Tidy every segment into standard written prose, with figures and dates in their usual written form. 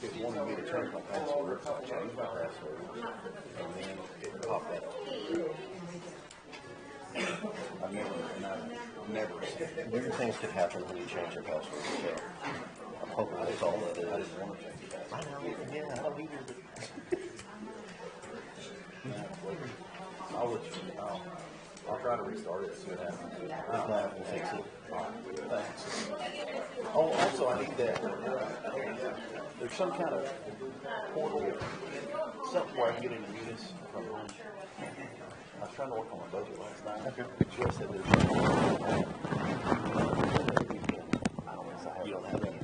It wanted me to change my password, so I changed my password, and then it popped up. I've never seen weird things could happen when you change your password. So I'm hoping that's all that is. I didn't want to change it. I know, yeah, I don't either. I'll try to restart it, see what happens. If not, we'll fix it. Thanks. Oh, also, I need that. There's some kind of portal, something where I can get into Munis from home. I was trying to work on my budget last night. Okay. Joy said there's something. I don't know if you don't have any.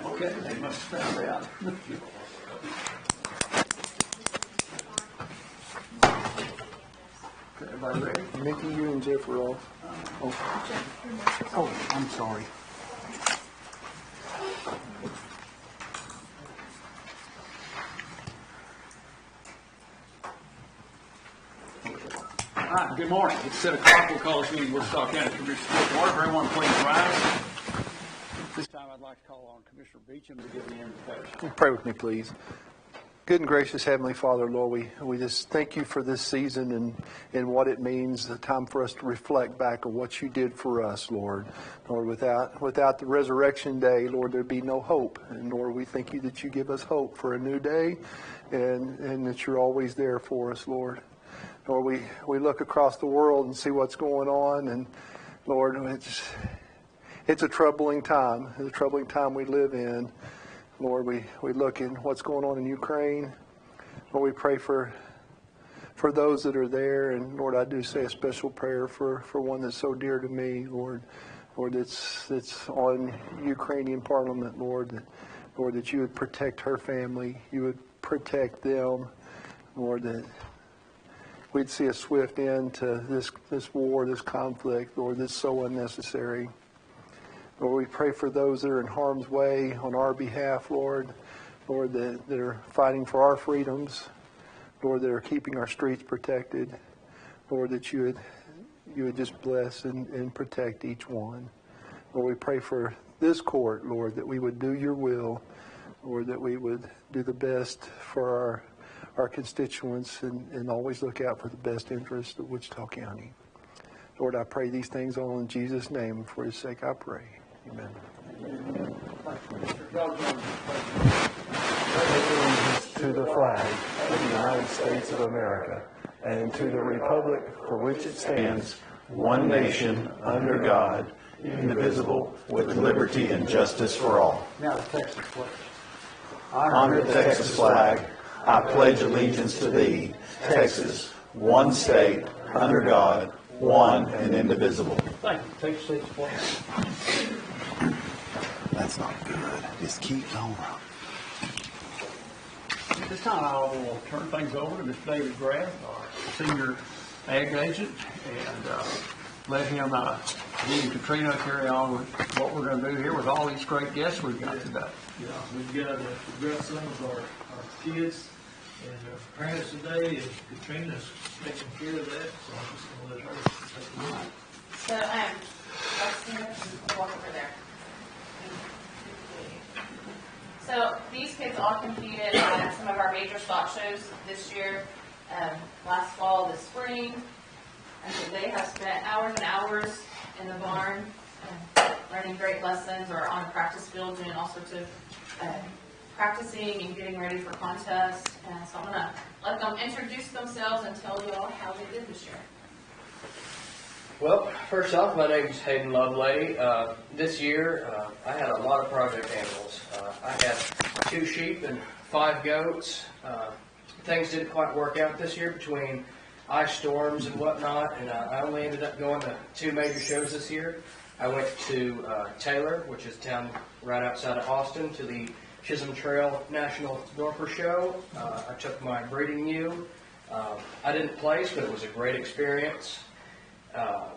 Okay, they must have found out. Everybody ready? Mickey, you and Jeff are off. Oh, I'm sorry. All right, good morning. It's 7 o'clock. We'll call this meeting Wichita County Commissioners to order. Everyone, please rise. This time I'd like to call on Commissioner Beecham to give the invitation. Pray with me, please. Good and gracious Heavenly Father, Lord, we just thank you for this season and what it means, the time for us to reflect back on what you did for us, Lord. Lord, without the resurrection day, Lord, there'd be no hope. And Lord, we thank you that you give us hope for a new day and that you're always there for us, Lord. Lord, we look across the world and see what's going on, and Lord, it's a troubling time. It's a troubling time we live in. Lord, we look in what's going on in Ukraine. Lord, we pray for those that are there. And Lord, I do say a special prayer for one that's so dear to me, Lord. Lord, that's on Ukrainian Parliament, Lord, that you would protect her family. You would protect them, Lord, that we'd see a swift end to this war, this conflict, Lord, that's so unnecessary. Lord, we pray for those that are in harm's way on our behalf, Lord, that are fighting for our freedoms, Lord, that are keeping our streets protected, Lord, that you would just bless and protect each one. Lord, we pray for this court, Lord, that we would do your will, Lord, that we would do the best for our constituents and always look out for the best interest of Wichita County. Lord, I pray these things all in Jesus' name, and for his sake I pray. Amen. To the flag of the United States of America and to the republic for which it stands, one nation, under God, indivisible, with liberty and justice for all. Now the Texas pledge. Honor the Texas flag. I pledge allegiance to thee, Texas, one state, under God, one and indivisible. Thank you. Take your seats, please. That's not good. Just keep going. At this time, I will turn things over to Mr. David Graff, our senior ag agent, and let him, he and Katrina carry on with what we're going to do here with all these great guests we've got today. Yeah, we've got the grandson of our kids and our parents today, and Katrina's taking care of that, so I'm just going to let her take the lead. So, let's walk over there. So these kids all competed at some of our major stock shows this year, last fall, this spring, and so they have spent hours and hours in the barn learning great lessons or on a practice field doing all sorts of practicing and getting ready for contests. And so I'm going to let them introduce themselves and tell you all how they did this year. Well, first off, my name is Hayden Lovelady. This year, I had a lot of project animals. I had 2 sheep and 5 goats. Things didn't quite work out this year between ice storms and whatnot, and I only ended up going to 2 major shows this year. I went to Taylor, which is a town right outside of Austin, to the Chisholm Trail National Dorper Show. I took my breeding ewe. I didn't place, but it was a great experience.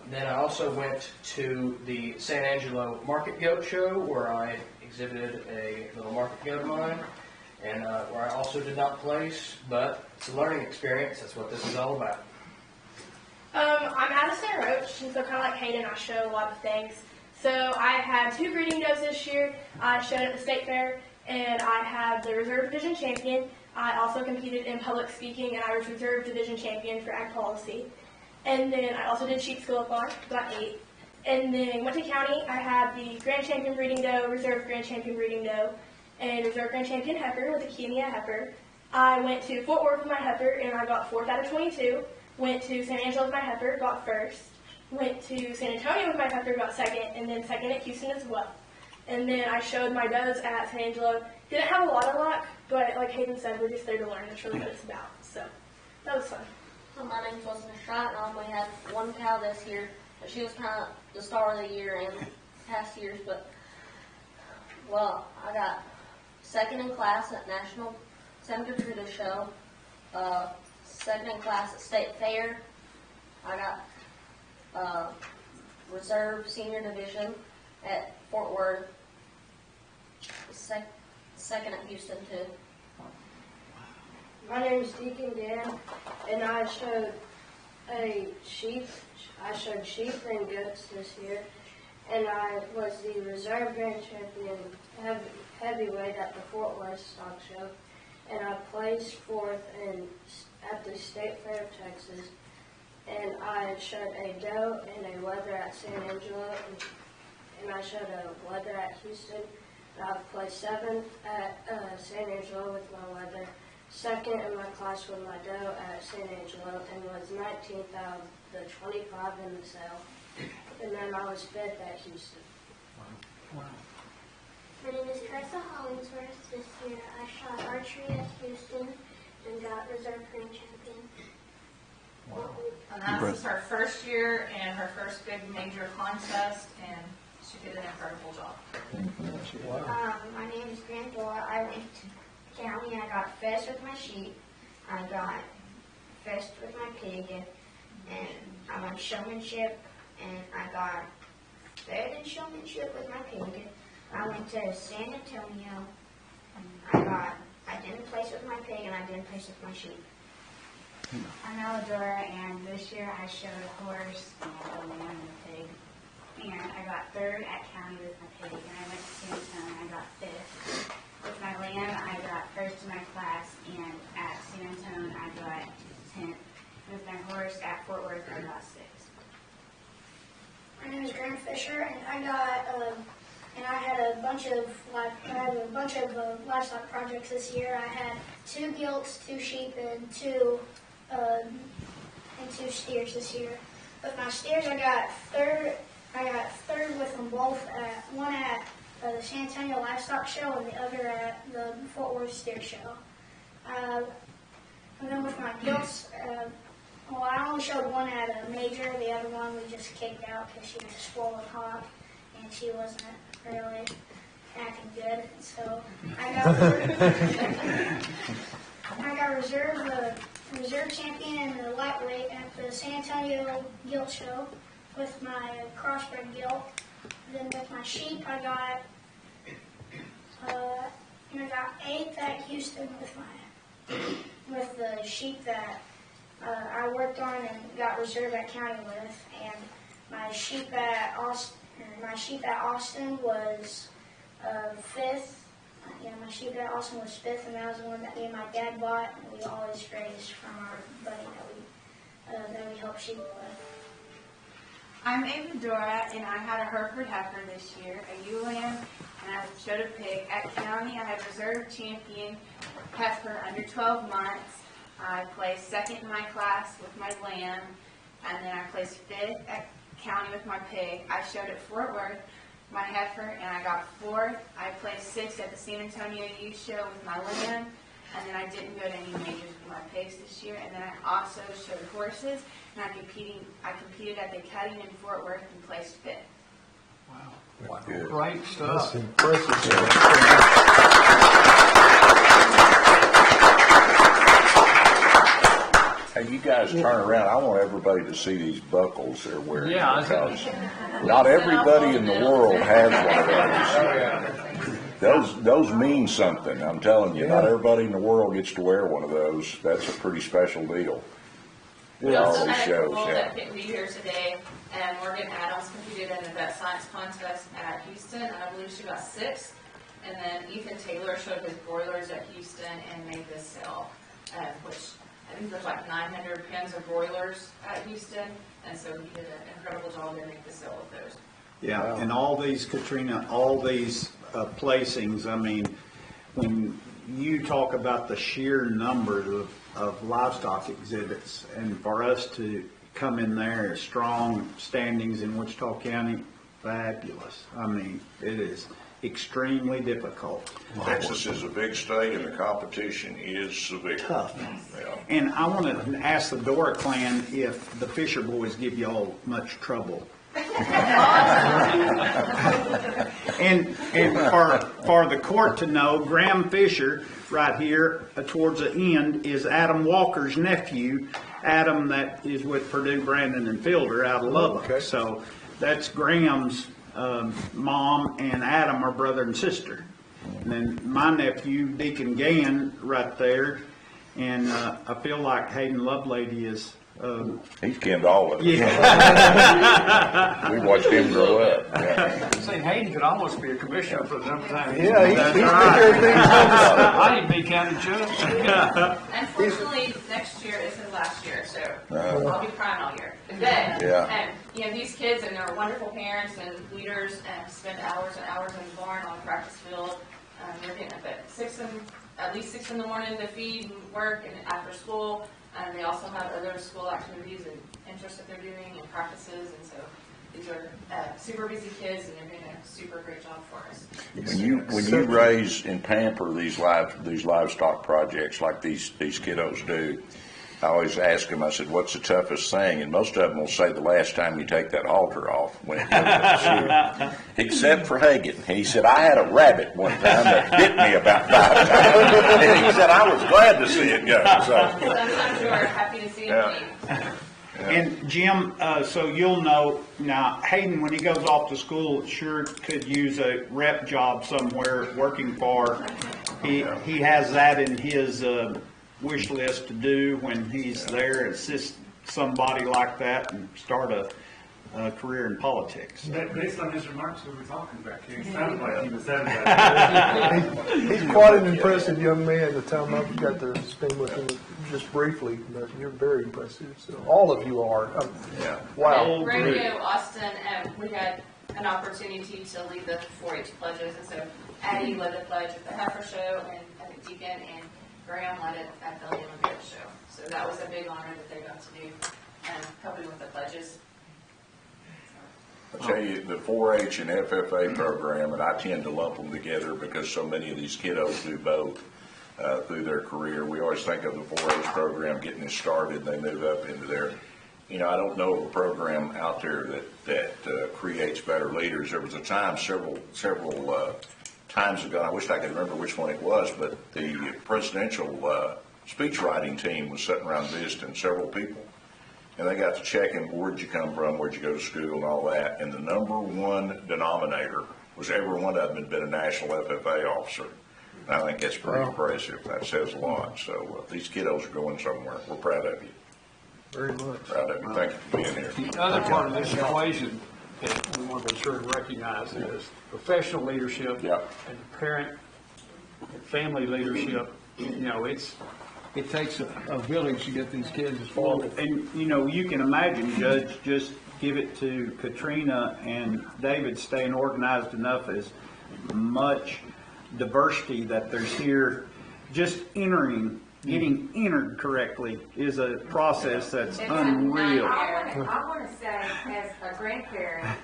Then I also went to the San Angelo Market Goat Show, where I exhibited a little market goat of mine, and where I also did not place, but it's a learning experience. That's what this is all about. I'm Addison Roach, and so kind of like Hayden, I show a lot of things. So I had 2 breeding does this year. I showed at the state fair, and I had the reserve division champion. I also competed in public speaking, and I was reserve division champion for ag policy. And then I also did sheep school farm, got 8. And then went to county. I had the grand champion breeding doe, reserve grand champion breeding doe, and reserve grand champion heifer with a Kenia heifer. I went to Fort Worth with my heifer, and I got 4th out of 22. Went to San Angelo with my heifer, got 1st. Went to San Antonio with my heifer, got 2nd, and then 2nd at Houston as well. And then I showed my does at San Angelo. Didn't have a lot of luck, but like Hayden said, we're just there to learn. That's really what it's about. So that was fun. So my name's Wilson Strott, and I only had 1 cow this year, but she was kind of the star of the year in past years. But well, I got 2nd in class at National San Gertrude Show, 2nd in class at State Fair. I got reserve senior division at Fort Worth, 2nd at Houston too. My name is Deacon Dan, and I showed sheep and goats this year, and I was the reserve grand champion heavyweight at the Fort Worth Stock Show, and I placed 4th at the State Fair of Texas, and I showed a doe and a wether at San Angelo, and I showed a wether at Houston, and I placed 7th at San Angelo with my wether, 2nd in my class with my doe at San Angelo, and was 19th out of the 25 in the sale. And then I was 5th at Houston. Wow. My name is Teresa Hollingsworth. This year I shot archery at Houston and got reserve grand champion. Wow. And this is her first year and her first big major contest, and she did an incredible job. My name is Grandora. I went to county. I got 1st with my sheep. I got 1st with my pig, and I won showmanship, and I got 3rd in showmanship with my pig. I went to San Antonio. I didn't place with my pig, and I didn't place with my sheep. I'm Eladora, and this year I showed a horse and a lamb and a pig. And I got 3rd at county with my pig, and I went to San Antonio and I got 5th. With my lamb, I got 1st in my class, and at San Antonio I got 10th. With my horse at Fort Worth, I got 6th. My name is Graham Fisher, and I had a bunch of livestock projects this year. I had 2 gilts, 2 sheep, and 2 steers this year. With my steers, I got 3rd. I got 3rd with them both. One at the San Antonio Livestock Show, and the other at the Fort Worth Steer Show. And then with my gilts, I only showed one at a major. The other one we just kicked out because she was a swollen hog, and she wasn't really acting good. So I got reserve champion in the lightweight at the San Antonio Gilt Show with my crossbred gilt. Then with my sheep, I got 8th at Houston with the sheep that I worked on and got reserve at county with, and my sheep at Austin was 5th. Yeah, my sheep at Austin was 5th, and that was the one that me and my dad bought, and we always raised from our buddy that we help sheep with. I'm Ava Dora, and I had a Hereford heifer this year, a ewe lamb, and I showed a pig. At county, I had reserve champion heifer under 12 months. I placed second in my class with my lamb, and then I placed fifth at county with my pig. I showed at Fort Worth my heifer, and I got fourth. I placed sixth at the San Antonio Youth Show with my lamb, and then I didn't go to any majors with my pigs this year. And then I also showed horses, and I competed at the cutting in Fort Worth and placed fifth. Wow. Great stuff. That's impressive. Hey, you guys turn around. I want everybody to see these buckles they're wearing. Yeah, because not everybody in the world has one of those. Those mean something. I'm telling you, not everybody in the world gets to wear one of those. That's a pretty special deal. We It also always had a shows, couple yeah. that couldn't be here today, and Morgan Adams competed in the vet science contest at Houston, and I believe she got sixth. And then Ethan Taylor showed his broilers at Houston and made this sale, which I think there's like 900 pens of broilers at Houston, and so he did an incredible job to make the sale with those. Yeah, and all these, Katrina, all these placings, I mean, when you talk about the sheer numbers of livestock exhibits, and for us to come in there as strong standings in Wichita County, fabulous. I mean, it is extremely difficult. Texas is a big state and the competition is severe. Tough. Yeah. And I want to ask the Dora clan if the Fisher boys give you all much trouble. And for the court to know, Graham Fisher, right here towards the end, is Adam Walker's nephew. Adam that is with Purdue, Brandon, and Fielder out of Lubbock. Okay. So that's Graham's mom, and Adam are brother and sister. And then my nephew, Deacon Gann, right there. And I feel like Hayden Lovelady is... He's kin to all of us. Yeah. We watched him grow up. Yeah. See, Hayden could almost be a commissioner for the number time. Yeah, he's That's been right. here things. I need to be county judge. Unfortunately, next year is his last year, so I'll be crying all year. But, Yeah. these kids and their wonderful parents and leaders spend hours and hours in the barn on the practice field. They're getting up at least 6 in the morning to feed and work and after school. And they also have other school activities and interests that they're doing and practices. And so these are super busy kids, and they're doing a super great job for us. When you raise and pamper these livestock projects like these kiddos do, I always ask them, I said, what's the toughest thing? And most of them will say the last time you take that halter off when it goes up the chute. Except for Hagen. He said, I had a rabbit one time that bit me about 5 times. And he said, I was glad to see it go. So, Sometimes you are happy to see it leave. And Jim, so you'll know, now Hayden, when he goes off to school, sure could use a rep job somewhere working for. He has that in his wish list to do when he's there, assist somebody like that and start a career in politics. Based on his remarks, we were talking back here, he sounded like he was that. He's quite an impressive young man. The time I've got to spend with him just briefly, but you're very impressive. So all of you are. Wow. At Radio Austin, we had an opportunity to lead the 4-H pledges, and so Addie led the pledge at the Heifer Show, and I think Deacon and Graham led it at the Lamb Goat Show. So that was a big honor that they got to do, and help me with the pledges. I tell you, the 4-H and FFA program, and I tend to lump them together because so many of these kiddos do both through their career. We always think of the 4-H program getting it started, they move up into their, I don't know of a program out there that creates better leaders. There was a time several times ago, I wish I could remember which one it was, but the presidential speech writing team was sitting around visiting several people. And they got to checking, where'd you come from, where'd you go to school, and all that. And the number one denominator was every one of them had been a national FFA officer. And I think that's pretty impressive. That says a lot. So these kiddos are going somewhere. We're proud of you. Very much. Proud of you. Thank you for being here. The other part of this equation that we want to be sure to recognize is professional leadership Yeah. and parent and family leadership. it takes a village to get these kids involved. And, you know, you can imagine, Judge, just give it to Katrina and David staying organized enough, as much diversity that there's here. Just getting entered correctly is a process that's unreal. I want to say, as a grandparent,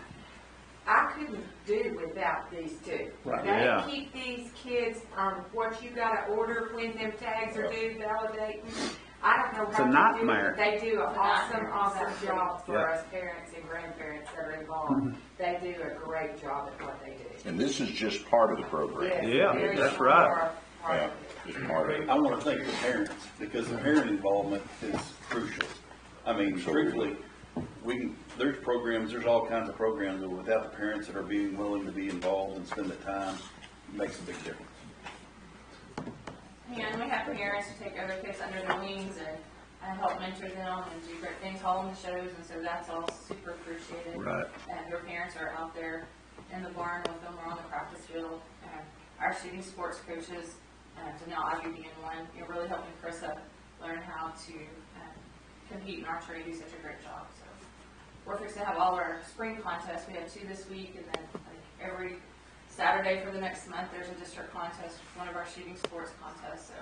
I couldn't do without these two. Right. They Yeah. keep these kids on what you got to order, when them tags are due, validating. I don't know It's a how to do nightmare. it. They do an awesome job for Yeah. us parents and grandparents that are involved. They do a great job at what they do. And this is just part of the program. Yes, Yeah, very that's small right. part Yeah, of it. just part of it. I want to thank the parents, because the parent involvement is crucial. I mean, truthfully, there's programs, there's all kinds of programs, but without the parents that are being willing to be involved and spend the time, it makes a big difference. And we have parents who take other kids under their wings and help mentor them and do great things, haul them to shows, and so that's all super appreciated. Right. And your parents are out there in the barn with them or on the practice field. And our shooting sports coaches, Janelle Ivy being one, you're really helping Carissa learn how to compete in archery and do such a great job. So we're fixing to have all our spring contests. We have 2 this week, and then every Saturday for the next month, there's a district contest, one of our shooting sports contests. So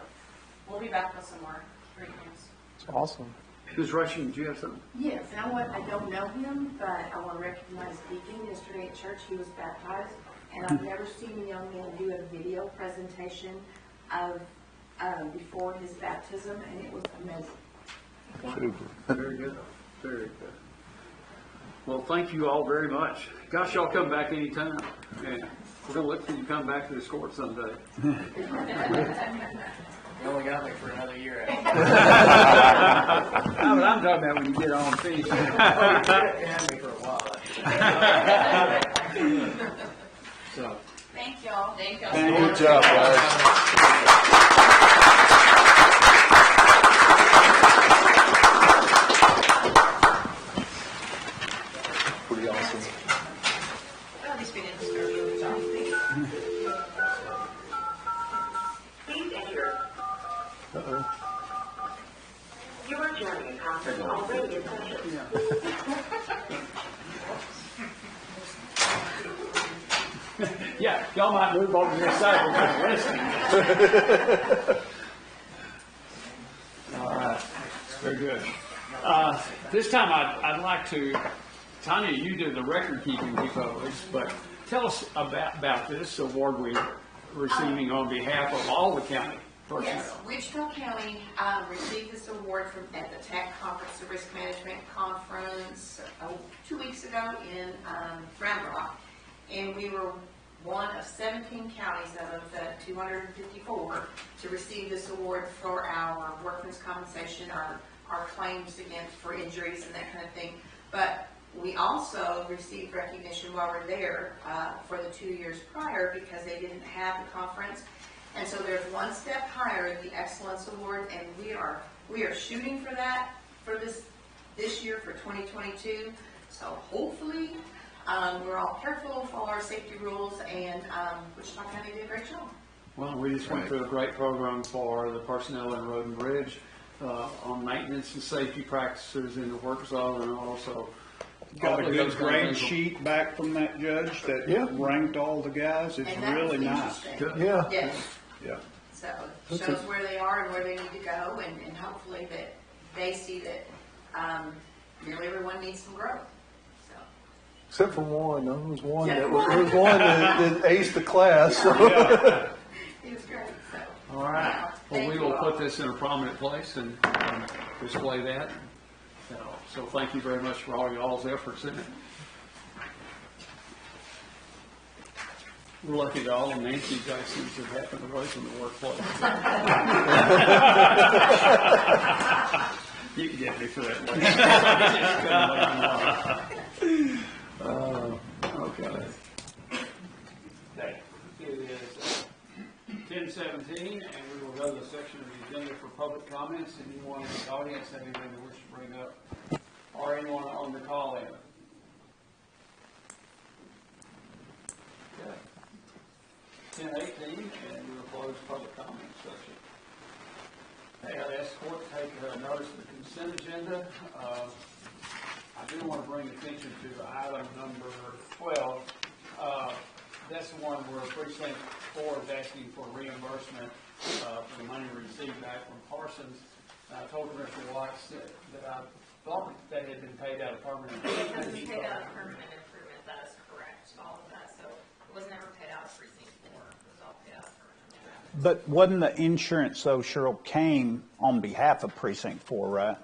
we'll be back with some more great games. It's awesome. Who's rushing? Do you have something? Yes, and I don't know him, but I want to recognize Deacon. Yesterday at church, he was baptized, and I've never seen a young man do a video presentation of before his baptism, and it was amazing. Very good. Very good. Well, thank you all very much. Gosh, y'all come back anytime. Yeah. We're going to look for you to come back to the court someday. You only got me for another year. No, but I'm talking about when you get on feet. You had me for a while. So. Thank y'all. Thank y'all. Good job, guys. Pretty awesome. At least we didn't disturb you with John. Please enter. You are joining a conference already in session. Yeah, y'all might move over to this side. We're listening. All right, very good. This time I'd like to, Tanya, you did the record keeping before, but tell us about this award we're receiving on behalf of all the county personnel. Yes, Wichita County received this award at the TAC Conference, the Risk Management Conference, 2 weeks ago in Round Rock. And we were one of 17 counties out of the 254 to receive this award for our workman's compensation, our claims against for injuries and that kind of thing. But we also received recognition while we're there for the 2 years prior because they didn't have the conference. And so there's one step higher, the Excellence Award, and we are shooting for that for this year for 2022. So hopefully we're all careful, follow our safety rules, and Wichita County did a great job. Well, we just went through a great program for the personnel in Road and Bridge on maintenance and safety practices in the work zone, and also Got a good grade sheet back from that judge that ranked all the guys. It's And that really was nice. interesting. Yeah. Yes. Yeah. So it shows where they are and where they need to go, and hopefully that they see that nearly everyone needs some growth. So. Except for one. There was one Yeah. that aced the class. So. It was great. So. All right. Well, Thank we you will all. put this in a prominent place and display that. So thank you very much for all y'all's efforts in it. We're lucky that all of Nancy Jackson's have happened away from the workplace. You can get me for that later. Okay. It is 10:17, and we will go to the section of the agenda for public comments. Anyone in the audience have anything they wish to bring up, or anyone on the call in? Okay. 10:18, and we will close public comment section. Hey, I'd ask the court to take notice of the consent agenda. I do want to bring attention to item number 12. That's the one where precinct 4 is asking for reimbursement for the money received back from Parsons. I told Commissioner Watts that I thought that had been paid out of permanent improvement. It was paid out of permanent improvement, that is correct, all of that, so it was never paid out of precinct 4, it was all paid out of permanent improvement. But wasn't the insurance so Cheryl came on behalf of precinct 4, right?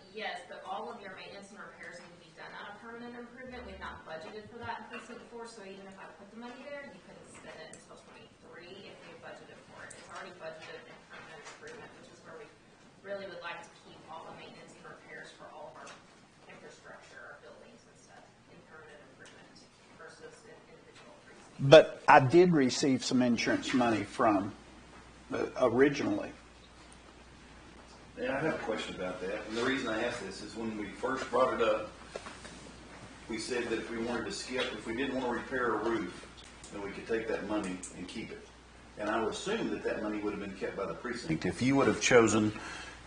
Yes, but all of your maintenance and repairs need to be done out of permanent improvement. We've not budgeted for that in precinct 4, so even if I put the money there, you couldn't spend it until 23 if we budgeted for it. It's already budgeted in permanent improvement, which is where we really would like to keep all the maintenance and repairs for all of our infrastructure, our buildings and stuff in permanent improvement versus in individual precincts. But I did receive some insurance money from originally. Yeah, I have a question about that, and the reason I asked this is when we first brought it up, we said that if we wanted to skip, if we didn't want to repair a roof, then we could take that money and keep it. And I would assume that that money would have been kept by the precinct. If you would have chosen,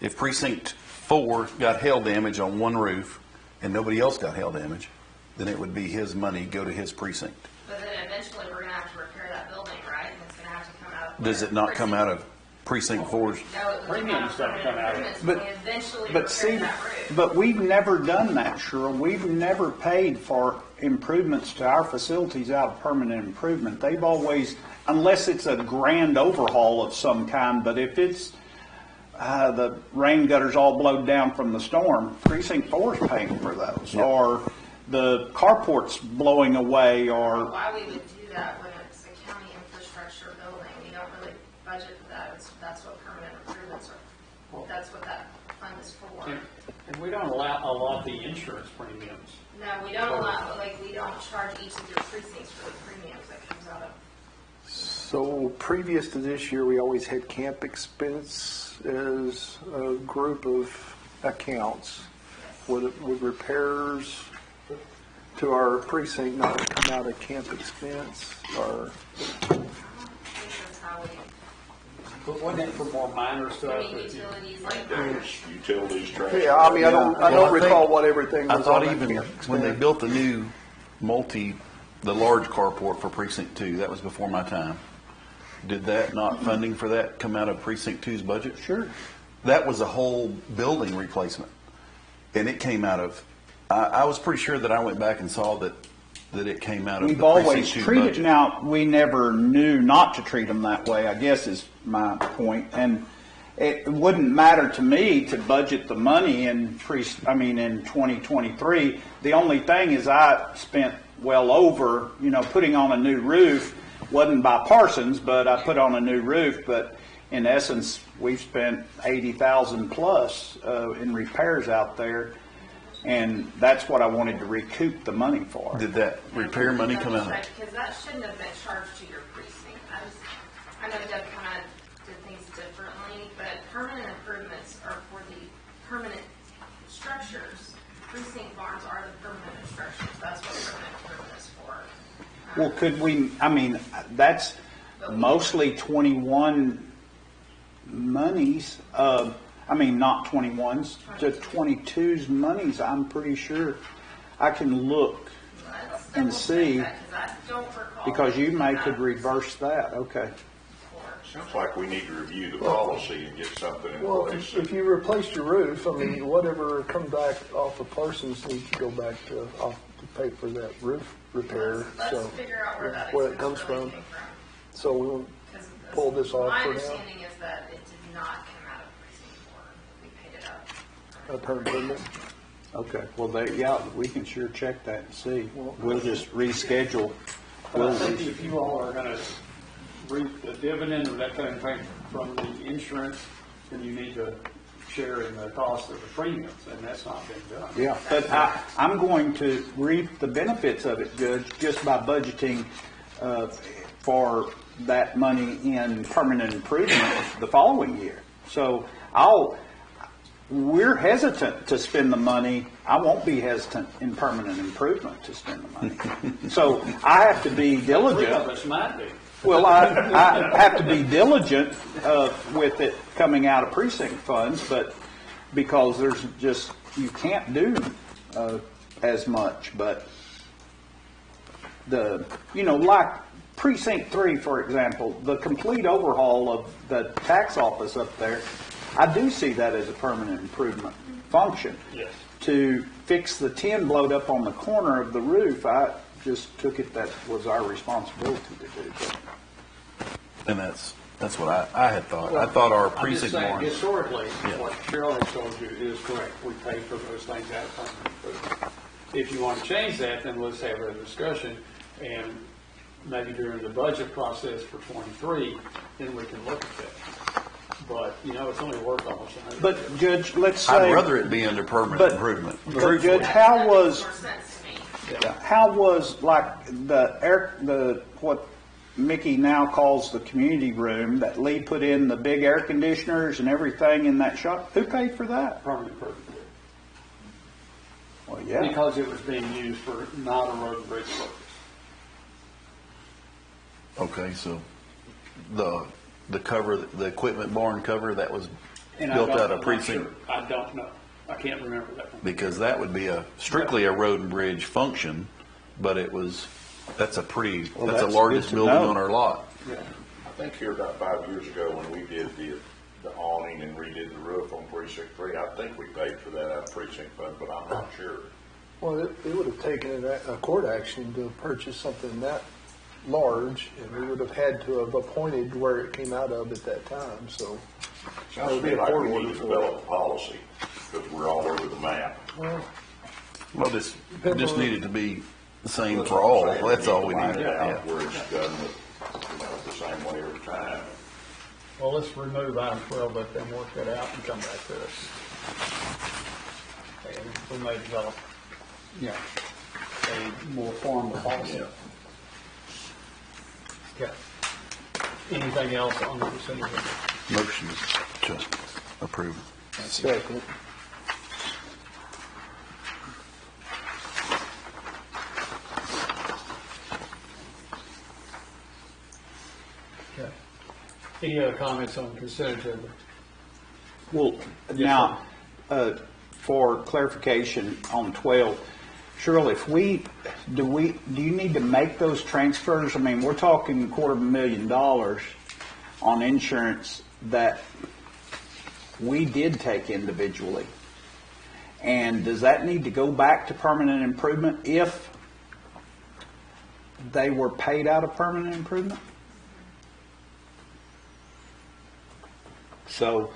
if precinct 4 got hail damage on one roof and nobody else got hail damage, then it would be his money go to his precinct. But then eventually we're gonna have to repair that building, right? And it's gonna have to come out of. Does it not come out of precinct 4's? No, it would Premiums don't come out of it. improvements when we eventually But repair see, that roof. but we've never done that, Cheryl. We've never paid for improvements to our facilities out of permanent improvement. They've always, unless it's a grand overhaul of some kind, but if it's the rain gutters all blowed down from the storm, precinct 4 is paying for those. Yep. Or the carport's blowing away, or Why we would do that when it's a county infrastructure building, we don't really budget for that, that's what permanent improvements are, that's what that fund is for. And we don't allot the insurance premiums. No, we don't allow, like, we don't charge each of your precincts for the premiums that comes out of. So previous to this year, we always had camp expense as a group of accounts. Would repairs to our precinct not come out of camp expense, or? That's how we, But wasn't it for more minor stuff? I mean, utilities, like. Utilities, trash. Yeah, I mean, I don't Well, I recall think- what everything I was thought on that even camp when they expense. built the new the large carport for precinct 2, that was before my time. Did that not funding for that come out of precinct 2's budget? Sure. That was a whole building replacement. And it came out of, I was pretty sure that I went back and saw that it came out of the we've always precinct 2 treated, budget. now, we never knew not to treat them that way, I guess is my point. And it wouldn't matter to me to budget the money in in 2023. The only thing is I spent well over, putting on a new roof, wasn't by Parsons, but I put on a new roof, but in essence, we've spent 80,000 plus in repairs out there. And that's what I wanted to recoup the money for. Did that repair money come out? Because that shouldn't have been charged to your precinct. I know Deb kind of did things differently, but permanent improvements are for the permanent structures. Precinct barns are the permanent structures. That's what permanent improvement is for. Well, could we, that's mostly 21 monies, not 21s, to 22's monies, I'm pretty sure. I can look and see, because you could reverse that, okay. Sounds like we need to review the policy and get something in Well, place. if you replaced your roof, whatever comes back off of Parsons needs to go back to pay for that roof repair. Let's figure out where that it comes expense really from. came from. So we won't pull this off My for now. understanding is that it did not come out of precinct 4. We paid it up. Permanent improvement. Okay, well, we can sure check that and see. We'll just reschedule. But I think if you all are gonna reap the dividend of that kind of thing from the insurance, then you need to share in the cost of the premiums, and that's not been done. Yeah, but I'm going to reap the benefits of it, Judge, just by budgeting for that money in permanent improvement the following year. So we're hesitant to spend the money. I won't be hesitant in permanent improvement to spend the money. So I have to be Three of diligent. us might be. Well, I have to be diligent with it coming out of precinct funds, but because there's just, you can't do as much, but like precinct 3, for example, the complete overhaul of the tax office up there, I do see that as a permanent improvement function. Yes. To fix the tin blowed up on the corner of the roof, I just took it that was our responsibility to do. And that's what I had thought. I thought our I'm just precinct saying, one. historically, Yeah. what Cheryl has told you is correct. We pay for those things out of permanent improvement. If you want to change that, then let's have a discussion, and maybe during the budget process for 23, then we can look at that. But, it's only worth almost $100. But Judge, let's say. I'd rather it be under permanent improvement. But truthfully. Judge, how was like what Mickey now calls the community room that Lee put in the big air conditioners and everything in that shop? Who paid for that? Permanent improvement. Well, yeah. Because it was being used for not a road and bridge purpose. Okay, so the cover, the equipment barn cover, that was And built I don't- out of I'm not precinct, sure. I don't know. I can't remember that one. because that would be strictly a road and bridge function, but that's a that's largest good to building know. on our lot. I think here about 5 years ago when we did the awning and redid the roof on precinct 3, I think we paid for that out of precinct fund, but I'm not sure. Well, it would have taken a court action to purchase something that large, and we would have had to have appointed where it came out of at that time, so. Sounds to me like we need to develop a policy, because we're all over the map. Well, this just needed to be the same for all. That's all we need. Yeah, where it's done with, the same way every time. Well, let's remove item 12, let them work that out and come back to us. And we may develop, a more formal policy. Okay. Anything else on the consent agenda? Motion to approve. Second. Okay. Any other comments on the consent agenda? Well, now, for clarification on 12, Cheryl, do you need to make those transfers? I mean, we're talking $250,000 on insurance that we did take individually. And does that need to go back to permanent improvement if they were paid out of permanent improvement? So,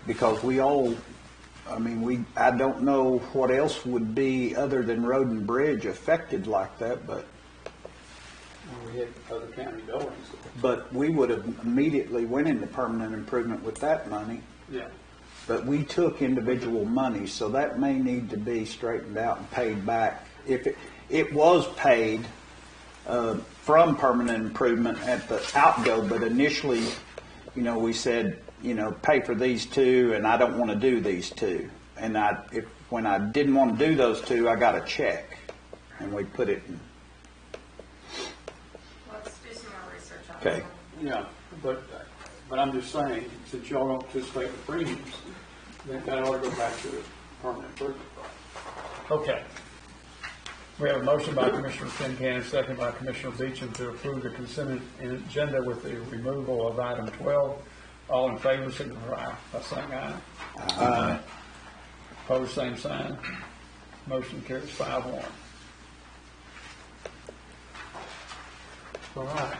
because I don't know what else would be other than road and bridge affected like that, but. We had other county buildings. But we would have immediately went into permanent improvement with that money. Yeah. But we took individual money, so that may need to be straightened out and paid back. If it was paid from permanent improvement at the outgo, but initially, we said, pay for these two, and I don't want to do these two. And when I didn't want to do those two, I got a check, and we put it in. Let's do some more research on Okay. it. Yeah, but I'm just saying, since y'all don't participate with premiums, then that ought to go back to the permanent improvement. Okay. We have a motion by Commissioner Finnegan, second by Commissioner Beecham to approve the consent agenda with the removal of item 12. All in favor, signify by saying aye. Aye. Opposed, same sign. Motion carries 5-1. All right.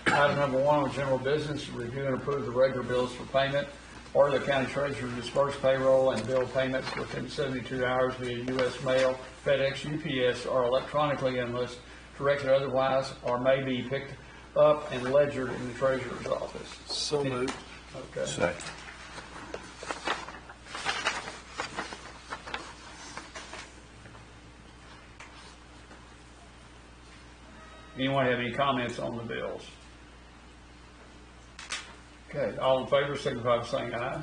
Item number 1 with general business, review and approve the regular bills for payment. Order the county treasurer to disperse payroll and bill payments within 72 hours via U.S. mail, FedEx, UPS, or electronically unless directed otherwise, or may be picked up and ledgered in the treasurer's office. So moved. Okay. Second. Anyone have any comments on the bills? Okay, all in favor, signify by saying aye.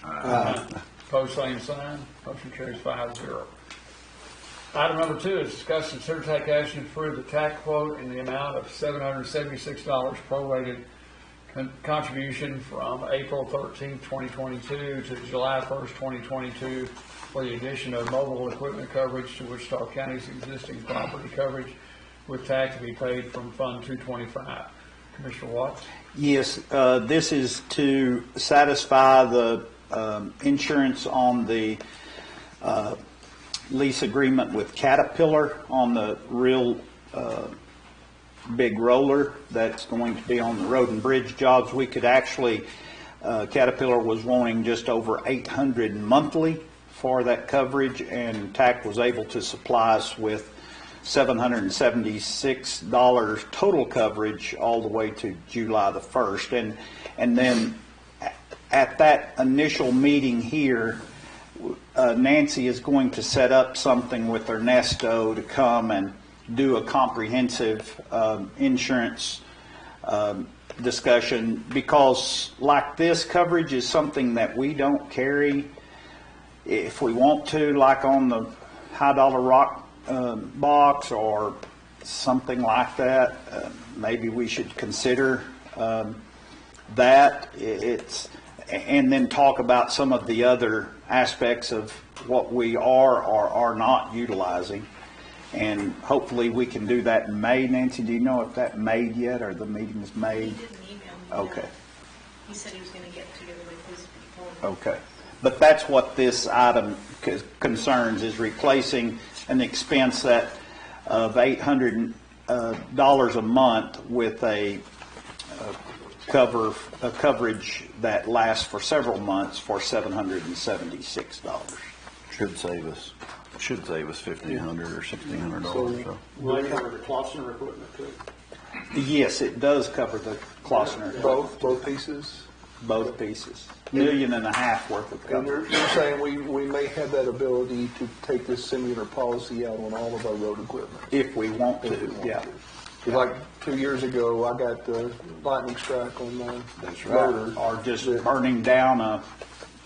Aye. Opposed, same sign. Motion carries 5-0. Item number 2 is discuss and consider take action to approve the TAC quote in the amount of $776 prorated contribution from April 13th, 2022 to July 1st, 2022 for the addition of mobile equipment coverage to Wichita County's existing property coverage with TAC to be paid from Fund 225. Commissioner Watts? Yes, this is to satisfy the insurance on the lease agreement with Caterpillar on the real big roller that's going to be on the road and bridge jobs. We could actually, Caterpillar was wanting just over $800 monthly for that coverage, and TAC was able to supply us with $776 total coverage all the way to July the 1st. And then at that initial meeting here, Nancy is going to set up something with Ernesto to come and do a comprehensive insurance discussion, because like this coverage is something that we don't carry. If we want to, like on the high dollar rock box or something like that, maybe we should consider that. And then talk about some of the other aspects of what we are or are not utilizing. And hopefully we can do that in May. Nancy, do you know if that's made yet, or the meeting's made? He didn't email me. Okay. He said he was going to get together with his people. Okay. But that's what this item concerns, is replacing an expense that of $800 a month with a coverage that lasts for several months for $776. Should save us $1,500 or $1,600. So. Will they cover the Klossner equipment too? Yes, it does cover the Klossner. Both pieces? Both pieces. $1.5 million worth of And coverage. you're saying we may have that ability to take this similar policy out on all of our road equipment? If we want to, yeah. Like 2 years ago, I got the lightning strike on my motor. Or just burning down a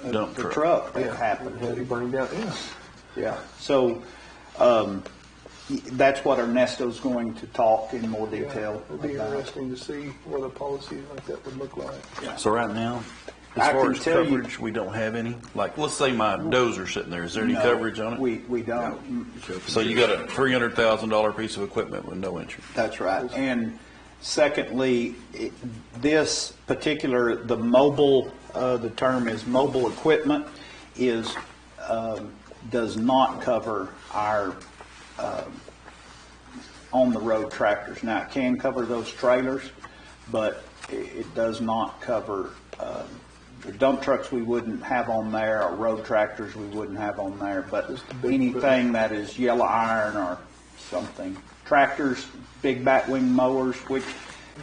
dump truck that happened. Heavy burning down, yeah. Yeah. So that's what Ernesto's going to talk in more detail It'd be about. interesting to see what a policy like that would look like. Yeah. So right now, as I far can as tell you- coverage, we don't have any. Like, let's say my dozer's sitting there. Is there any No, coverage on it? We don't. So you got a $300,000 piece of equipment with no insurance. That's right. And secondly, this particular, the mobile, the term is mobile equipment, is does not cover our on-the-road tractors. Now, it can cover those trailers, but it does not cover the dump trucks we wouldn't have on there, or road tractors we wouldn't have on there, but anything that is yellow iron or something. Tractors, big batwing mowers, which,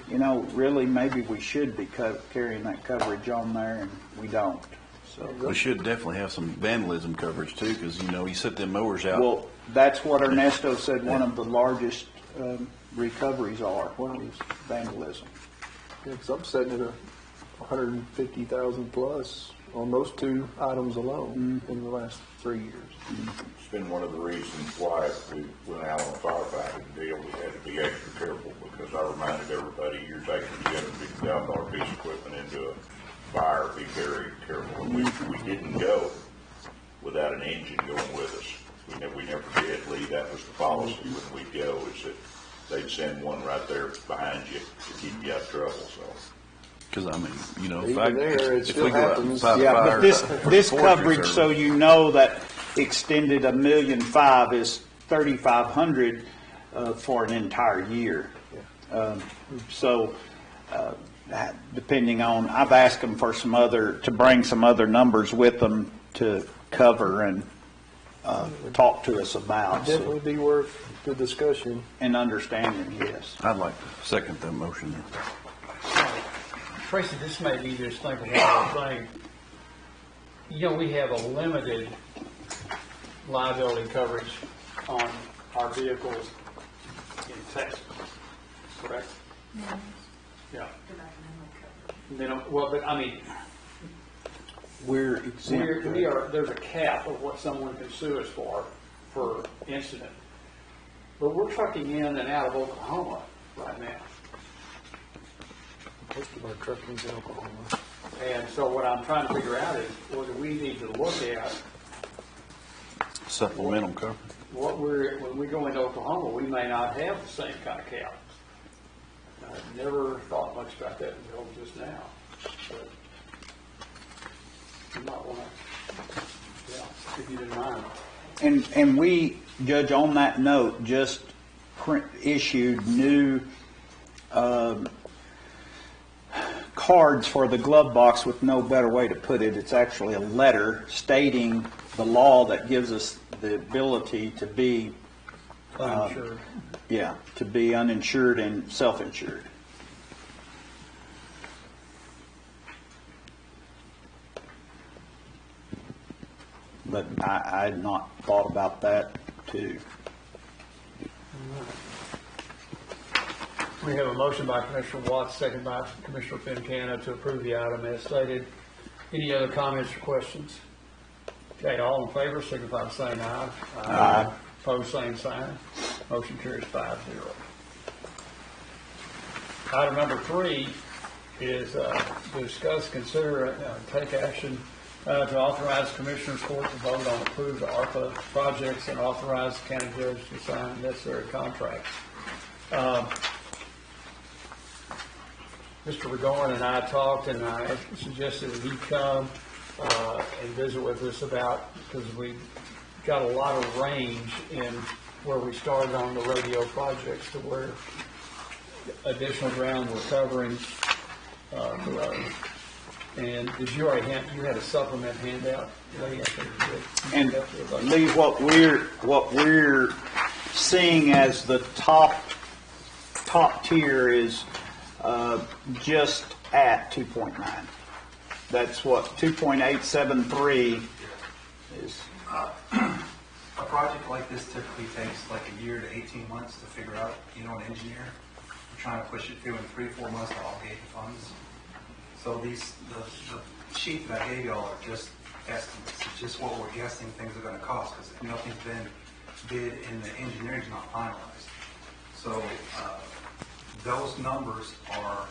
you know, really maybe we should be carrying that coverage on there, and we don't. So We should definitely have some vandalism coverage too, because, you know, you set them mowers out. Well, that's what Ernesto said one of the largest recoveries are, is vandalism. Yeah, 'cause I'm sitting at 150,000 plus on those two items alone in the last 3 years. It's been one of the reasons why we went out on a firefighting deal. We had to be extra careful, because I reminded everybody, you're taking $250,000 piece of equipment into a fire, be very careful. And we didn't go without an engine going with us. We never did, Lee. That was the policy when we'd go, is that they'd send one right there behind you to keep you out of trouble, so. Because, I mean, you know, Even there, it if still we go out and happens. fight a Yeah, fire. but this forestry coverage, service- so you know, that extended $1.5 million is $3,500 for an entire year. So depending on, I've asked them for to bring some other numbers with them to cover and talk to us about. Definitely be worth the discussion. And understanding, yes. I'd like to second that motion. Tracy, this made me just think of one other thing. You know, we have a limited liability coverage on our vehicles in Texas, correct? Yeah. They don't, well, but I mean, We're exempt. there's a cap of what someone can sue us for. per incident. But we're trucking in and out of Oklahoma right now. Most of our trucking's in Oklahoma. And so what I'm trying to figure out is, what do we need to look at? Supplemental coverage. When we go into Oklahoma, we may not have the same kind of cows. I've never thought much about that until just now. But you might want to, if you didn't mind. And we, Judge, on that note, just issued new cards for the glove box, with no better way to put it. It's actually a letter stating the law that gives us the ability to be Uninsured. to be uninsured and self-insured. But I had not thought about that too. We have a motion by Commissioner Watts, second by Commissioner Fincana to approve the item as stated. Any other comments or questions? Okay, all in favor, signify by saying aye. Aye. Opposed, same sign. Motion carries 5-0. Item number 3 is discuss, consider, take action to authorize Commissioners Court to vote on approved ARPA projects and authorize the county judge to sign necessary contracts. Mr. Regorn and I talked, and I suggested that he come and visit with us about, because we got a lot of range in where we started on the radio projects to where additional ground we're covering below. And did you already you had a supplement handout, Lee? I think you did. And Lee, what we're seeing as the top tier is just at 2.9. That's what 2.873 is. A project like this typically takes like a year to 18 months to figure out, an engineer. We're trying to push it through in 3-4 months to all gate funds. So the sheet that I gave y'all are just estimates. It's just what we're guessing things are going to cost, because nothing's been bid and the engineering's not finalized. So those numbers are,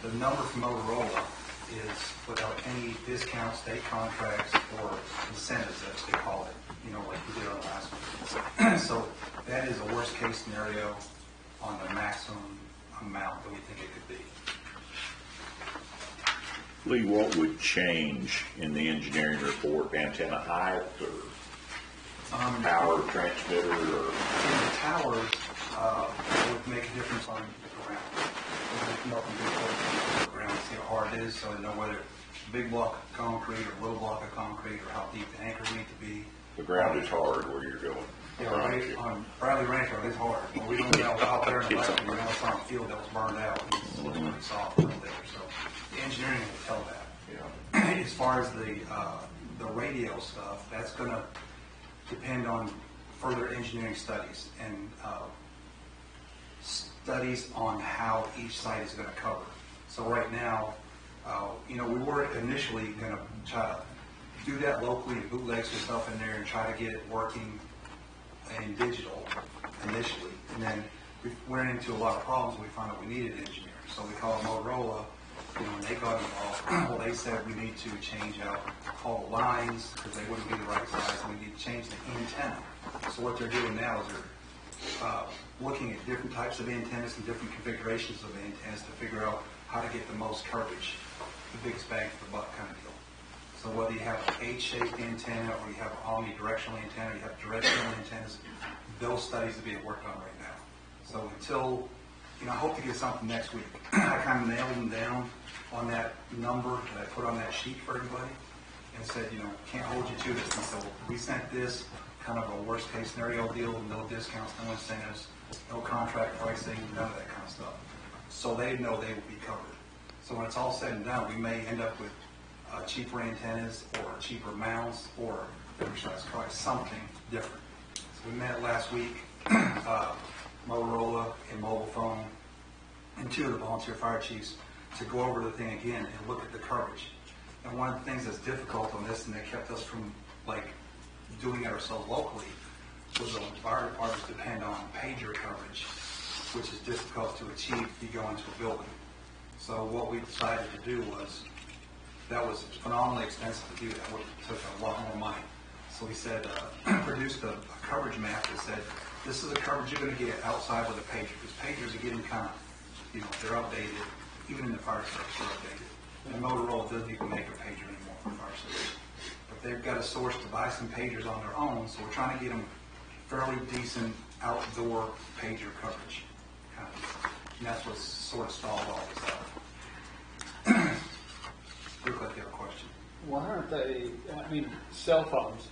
the number from Motorola is without any discounts, state contracts, or incentives, as they call it, like we did on the last one. So that is a worst case scenario on the maximum amount that we think it could be. Lee, what would change in the engineering report? Antenna height or power transmitter? Or? In the towers, it would make a difference on the ground. It would help them do the ground, see how hard it is, so they know whether it's a big block of concrete or a little block of concrete, or how deep the anchors need to be. The ground is hard where you're going. Yeah, right on Bradley Ranch Road, it's hard. Well, we don't know out there in the left, we know it's on a field that was burned out. It's pretty soft right there, so the engineering will tell that. Yeah. As far as the radio stuff, that's going to depend on further engineering studies and studies on how each site is going to cover. So right now, we were initially going to try to do that locally and bootleg some stuff in there and try to get it working in digital initially. And then we went into a lot of problems. We found out we needed engineers. So we called Motorola. When they got involved, well, they said we need to change out all the lines because they wouldn't be the right size, and we need to change the antenna. So what they're doing now is they're looking at different types of antennas and different configurations of antennas to figure out how to get the most coverage, the biggest bang for the buck kind of deal. So whether you have an H-shaped antenna or you have an omnidirectional antenna, you have directional antennas, those studies are being worked on right now. So until, I hope to get something next week. I kind of nailed them down on that number that I put on that sheet for everybody and said, can't hold you to this. And so we sent this kind of a worst case scenario deal, no discounts, no incentives, no contract pricing, none of that kind of stuff. So they know they will be covered. So when it's all said and done, we may end up with cheaper antennas or cheaper mounts or price, something different. So we met last week, Motorola and Mobile Phone and 2 of the volunteer fire chiefs to go over the thing again and look at the coverage. And one of the things that's difficult on this, and that kept us from doing it ourselves locally, was the fire departments depend on pager coverage, which is difficult to achieve if you go into a building. So what we decided to do was, that was phenomenally expensive to do that, which took a lot more money. So we said, produced a coverage map that said, this is the coverage you're going to get outside with a pager, because pagers are getting kind of, they're outdated. Even in the fire service, they're outdated. And Motorola doesn't even make a pager anymore for fire service. But they've got a source to buy some pagers on their own, so we're trying to get them fairly decent outdoor pager coverage. And that's what sort of stalled all this out. Looks like you have a question. Why aren't they, cell phones,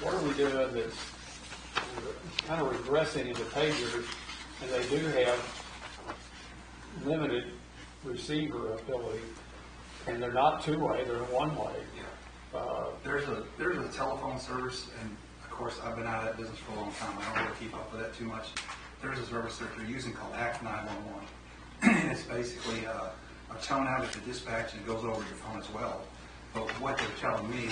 what are we doing that's kind of regressing into pagers, and they do have limited receiver ability, and they're not two-way, they're one-way. There's a telephone service, and of course I've been out of that business for a long time. I don't really keep up with that too much. There's a service that they're using called Act 911, and it's basically a tone out at the dispatch, and it goes over your phone as well. But what they're telling me,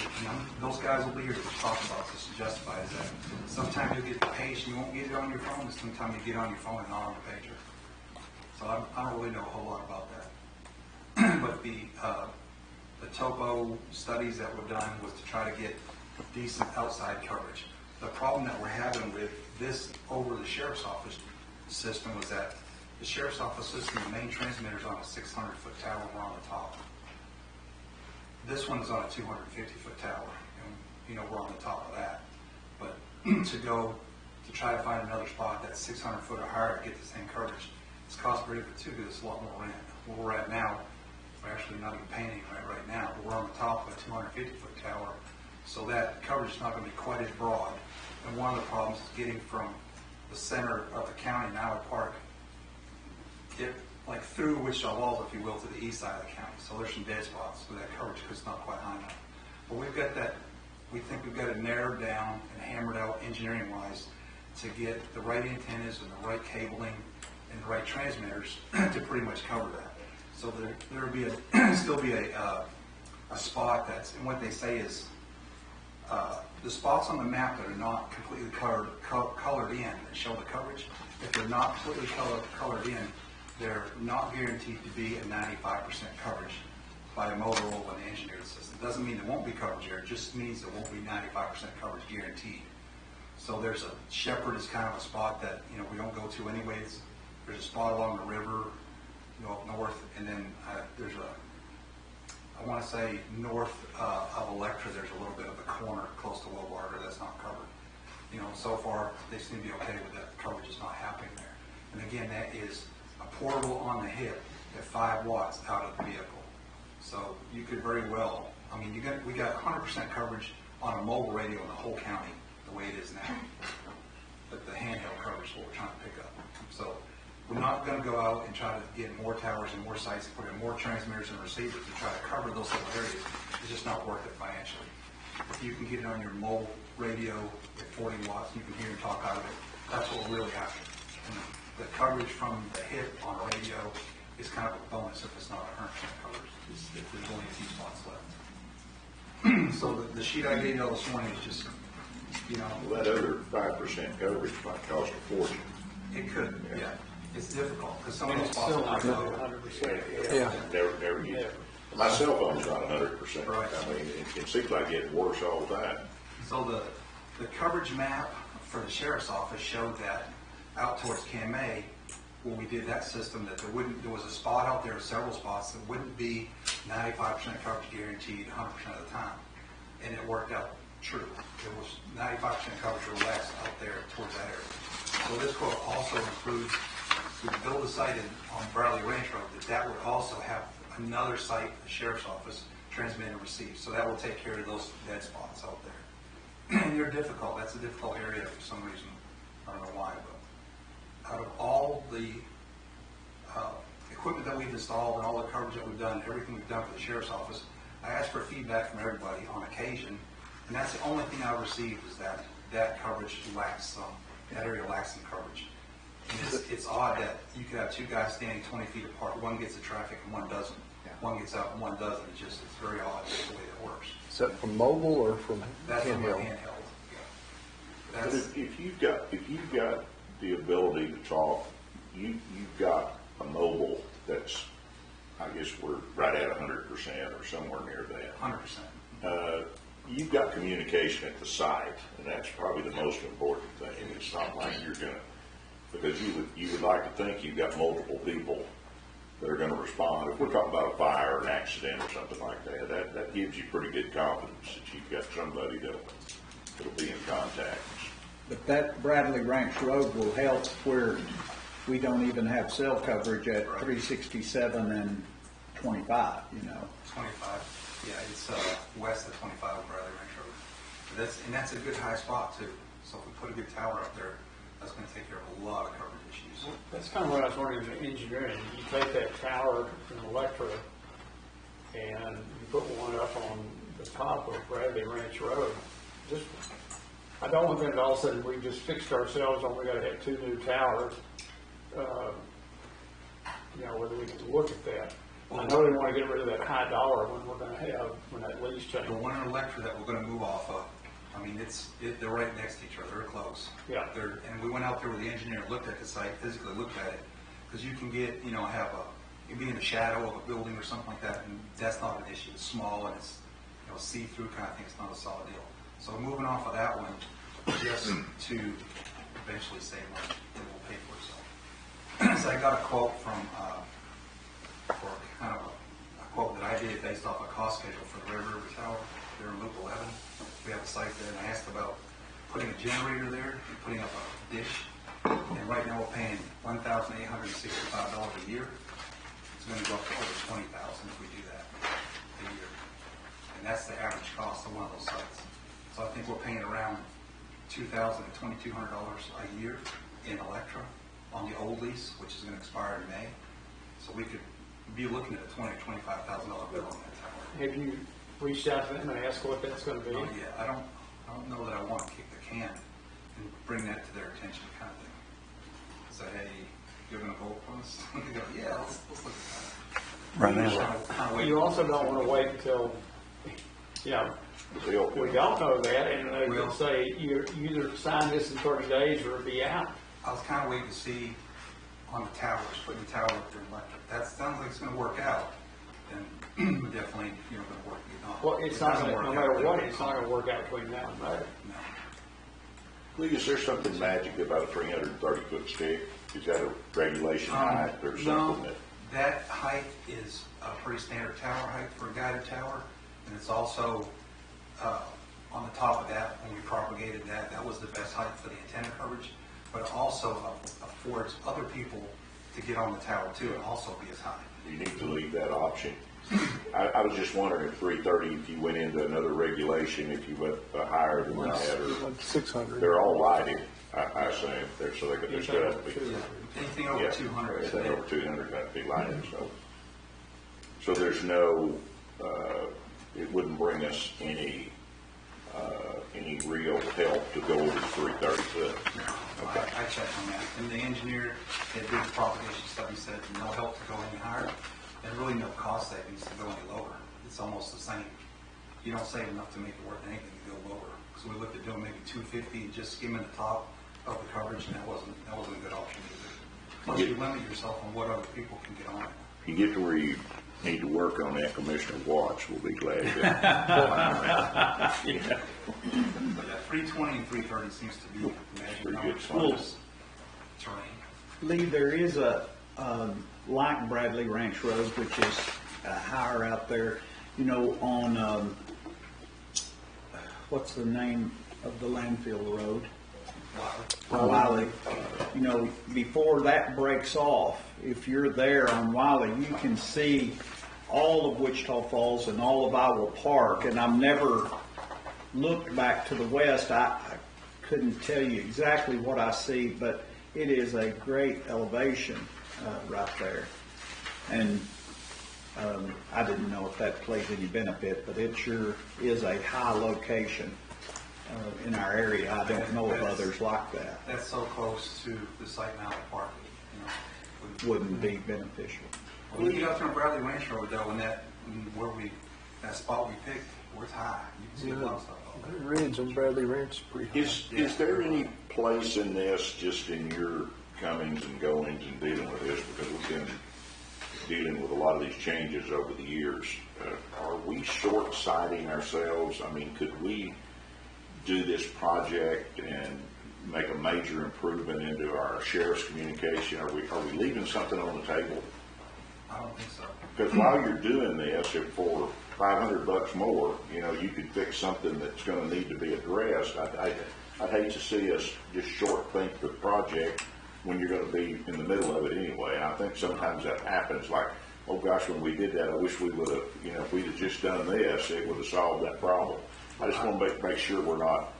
those guys will be here to talk about this and justify is that sometimes you'll get the page and you won't get it on your phone, and sometimes you get on your phone and not on the pager. So I don't really know a whole lot about that. But the topo studies that were done was to try to get decent outside coverage. The problem that we're having with this over the sheriff's office system was that the sheriff's office system, the main transmitter is on a 600-foot tower, and we're on the top. This one is on a 250-foot tower, and we're on the top of that. But to try to find another spot that's 600 foot or higher to get the same coverage, it's cost prohibitive too, because it's a lot more rent. Where we're at now, we're actually not even paying any rent right now, but we're on the top of a 250-foot tower, so that coverage is not going to be quite as broad. And one of the problems is getting from the center of the county, Nowell Park, like through Wichita Falls, if you will, to the east side of the county. So there's some dead spots with that coverage because it's not quite high enough. But we've got that, we think we've got it narrowed down and hammered out engineering-wise to get the right antennas and the right cabling and the right transmitters to pretty much cover that. So there will be still be a spot that's, and what they say is the spots on the map that are not completely colored in that show the coverage, if they're not completely colored in, they're not guaranteed to be a 95% coverage by a Motorola and engineered system. It doesn't mean there won't be coverage there, it just means there won't be 95% coverage guaranteed. So there's a Shepherd is kind of a spot that we don't go to anyways. There's a spot along the river, up north, and then there's I want to say north of Electra, there's a little bit of a corner close to Wobarger that's not covered. So far they seem to be okay with that. Coverage is not happening there. And again, that is a portable on the hip at 5 watts out of the vehicle. So you could very well, we got 100% coverage on a mobile radio in the whole county the way it is now. But the handheld coverage is what we're trying to pick up. So we're not going to go out and try to get more towers and more sites and put in more transmitters and receivers to try to cover those little areas. It's just not worth it financially. If you can get it on your mobile radio at 40 watts, you can hear and talk out of it. That's what we're really after. And the coverage from the hip on a radio is kind of a bonus if it's not 100% coverage. If there's only a few spots left. So the sheet I gave you this morning is just, Well, that other 5% coverage might cost a fortune. It could, yeah. It's difficult because some of those spots are not 100%. Yeah. Never get it. My cell phone's not 100%. Right. It seems like getting worse all the time. So the coverage map for the sheriff's office showed that out towards KMA, when we did that system, that there was a spot out there, several spots that wouldn't be 95% coverage guaranteed 100% of the time. And it worked out true. It was 95% coverage or less out there towards that area. So this quote also includes, we build a site on Bradley Ranch Road, that would also have another site, the sheriff's office, transmit and receive. So that will take care of those dead spots out there. And they're difficult. That's a difficult area for some reason. I don't know why, but out of all the equipment that we've installed and all the coverage that we've done, everything we've done for the sheriff's office, I asked for feedback from everybody on occasion, and that's the only thing I received is that coverage lacks some, that area lacks some coverage. And it's odd that you could have two guys standing 20 feet apart, one gets the traffic and one doesn't. One gets out and one doesn't. It's very odd the way that works. Is that from mobile or from That's handheld? from handheld. Yeah. But if you've got the ability to talk, you've got a mobile that's, I guess we're right at 100% or somewhere near that. 100%. You've got communication at the site, and that's probably the most important thing. It's not like you're gonna, because you would like to think you've got multiple people that are gonna respond. If we're talking about a fire, or an accident, or something like that, that gives you pretty good confidence that you've got somebody that'll be in contact. But that Bradley Ranch Road will help where we don't even have cell coverage at 367 and 25, you know. 25. Yeah, it's west of 25 Bradley Ranch Road. That's a good high spot too. So if we put a good tower up there, that's going to take care of a lot of coverage issues. That's kind of what I was wondering in engineering. You take that tower from Electra and you put one up on the top of Bradley Ranch Road. Just, I don't want them to all of a sudden we just fixed ourselves on we got to have 2 new towers. You know, whether we can look at that. I know they want to get rid of that high dollar when we're going to have, when that lease change. The one in Electra that we're going to move off of, I mean, they're right next to each other. They're close. Yeah. And we went out there with the engineer, looked at the site, physically looked at it, because you can get, you know, you'd be in the shadow of a building or something like that, and that's not an issue. It's small and it's, you know, see-through kind of thing. It's not a solid deal. So moving off of that one, just to eventually save money, it will pay for itself. So I got a quote from, for kind of a quote that I did based off a cost schedule for the Red River Tower there in Loop 11. We have a site there, and I asked about putting a generator there and putting up a dish. And right now we're paying $1,865 a year. It's going to go up to over $20,000 if we do that a year. And that's the average cost of one of those sites. So I think we're paying around $2,000 to $2,200 a year in Electra on the old lease, which is going to expire in May. So we could be looking at a $20,000 to $25,000 bill on that tower. Have you reached out to them and asked what that's going to be? Not yet. I don't know that I want to kick the can and bring that to their attention, kind of thing. Say, hey, you're going to vote for us? They go, yeah, let's look at that. Right now. You also don't want to wait until, yeah, we don't know that, and they will say you either sign this in 30 days or it'll be out. I was kind of waiting to see on the towers, putting the tower up there in Electric. That sounds like it's going to work out. Then definitely, you know, going to work. Well, it's not going to, no matter what, it's not going to work out between now and later. No. Lee, is there something magic about a 330-foot stick? Is that a regulation height or something? No, that height is a pretty standard tower height for a guided tower, and it's also on the top of that, when we propagated that was the best height for the antenna coverage, but it also affords other people to get on the tower too and also be as high. You need to leave that option. I was just wondering if 330, if you went into another regulation, if you went higher than that, or like 600. They're all lighted, I assume. So they could just anything over 200. Anything over 200 got to be lighted. So there's no, it wouldn't bring us any real help to go over 330 foot. No, okay. I checked on that, and the engineer that did the propagation study said no help to go any higher. And really no cost savings to go any lower. It's almost the same. You don't save enough to make it worth anything to go lower. So we looked at doing maybe 250 and just skimming the top of the coverage, and that wasn't a good option either. Plus you limit yourself on what other people can get on it. If you get to where you need to work on that, Commissioner Watts will be glad to. Yeah. But that 320 and 330 seems to be pretty good terrain. Lee, there is a like Bradley Ranch Road, which is higher out there, you know, on what's the name of the landfill road? Wiley. You know, before that breaks off, if you're there on Wiley, you can see all of Wichita Falls and all of Iowa Park, and I've never looked back to the west. I couldn't tell you exactly what I see, but it is a great elevation right there. And I didn't know if that plays any benefit, but it sure is a high location in our area. I don't know of others like that. That's so close to the site now, the park, you know, wouldn't be beneficial. When you get up there on Bradley Ranch Road, though, that spot we picked, Where it's high. You can see a lot of stuff. The ridge on Bradley Ranch is pretty high. Is there any place in this, just in your comings and goings and dealing with this, because we've been dealing with a lot of these changes over the years, are we short-sighting ourselves? I mean, could we do this project and make a major improvement into our sheriff's communication? Are we leaving something on the table? I don't think so. Because while you're doing this, if for $500 more, you could fix something that's going to need to be addressed. I'd hate to see us just short think the project when you're going to be in the middle of it anyway. And I think sometimes that happens. Like, oh gosh, when we did that, I wish we would have. If we'd have just done this, it would have solved that problem. I just want to make sure we're not.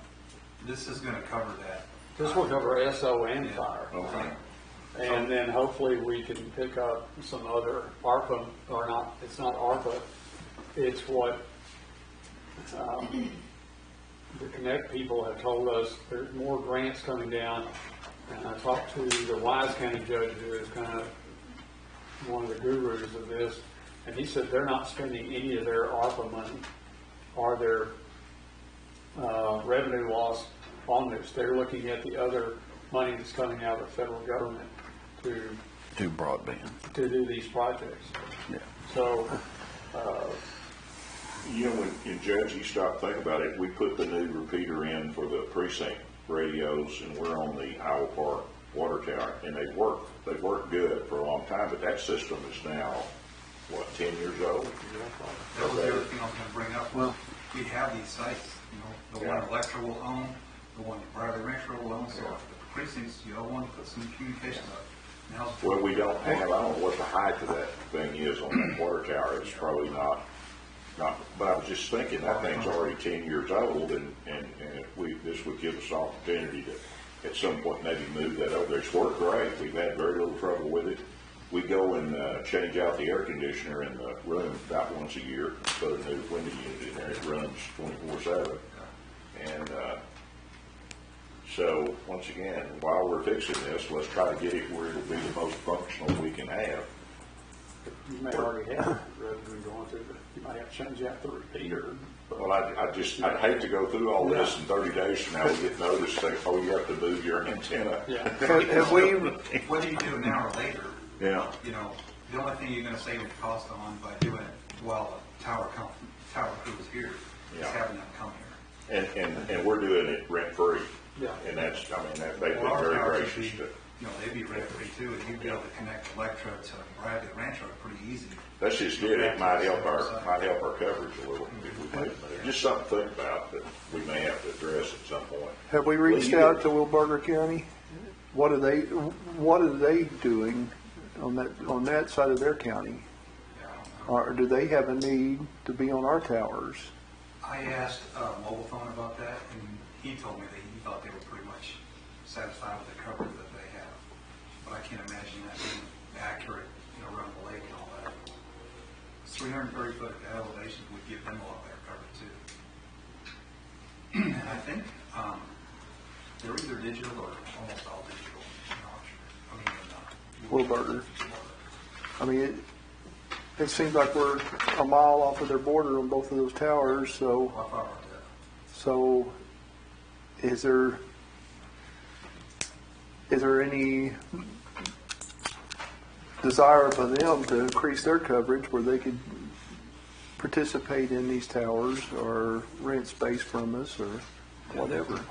This is going to cover that. This will cover SO and fire. Okay. And then hopefully we can pick up some other ARPA, or not, it's not ARPA, it's what the Connect people have told us. There's more grants coming down. And I talked to the Wise County judge, who is kind of one of the gurus of this, and he said they're not spending any of their ARPA money or their revenue loss on this. They're looking at the other money that's coming out of the federal government to Do broadband. to do these projects. Yeah. So, when Judge, you stop and think about it, we put the new repeater in for the precinct radios, and we're on the Iowa Park water tower, and they've worked good for a long time, but that system is now, 10 years old? That was the other thing I was going to bring up. Well, we have these sites, the one Electra will own, the one Bradley Ranch will own, so the precincts, you all want to put some communications up. Well, we don't have, I don't know what the height of that thing is on that water tower. It's probably not, but I was just thinking that thing's already 10 years old, and if this would give us an opportunity to, at some point, maybe move that over there. It's worked great. We've had very little trouble with it. We go and change out the air conditioner in the room about once a year, put a new window unit in there. It runs 24/7. And so, once again, while we're fixing this, let's try to get it where it'll be the most functional we can have. you may already have revenue going through, but you might have to change out the repeater. Well, I'd hate to go through all this in 30 days from now. We get notice, say, oh, you have to move your antenna. Yeah. Have we? Whether you do it now or later, Yeah. The only thing you're going to save the cost on by doing it while the tower crew is here is having them come here. And we're doing it rent free. Yeah. And that's, they've been very gracious to. They'd be rent free too, and you'd be able to connect Electra to Bradley Ranch pretty easy. Let's just get it. Might help our coverage a little if we make it. Just something to think about that we may have to address at some point. Have we reached out to Wilburger County? What are they doing on that side of their county? Or do they have a need to be on our towers? I asked Mobile Phone about that, and he told me that he thought they were pretty much satisfied with the coverage that they have. But I can't imagine that being accurate, around the lake and all that. 330-foot elevation would give them a lot better coverage too. And I think they're either digital or almost all digital. Wilburger. It seems like we're a mile off of their border on both of those towers, so is there any desire for them to increase their coverage where they could participate in these towers or rent space from us or whatever?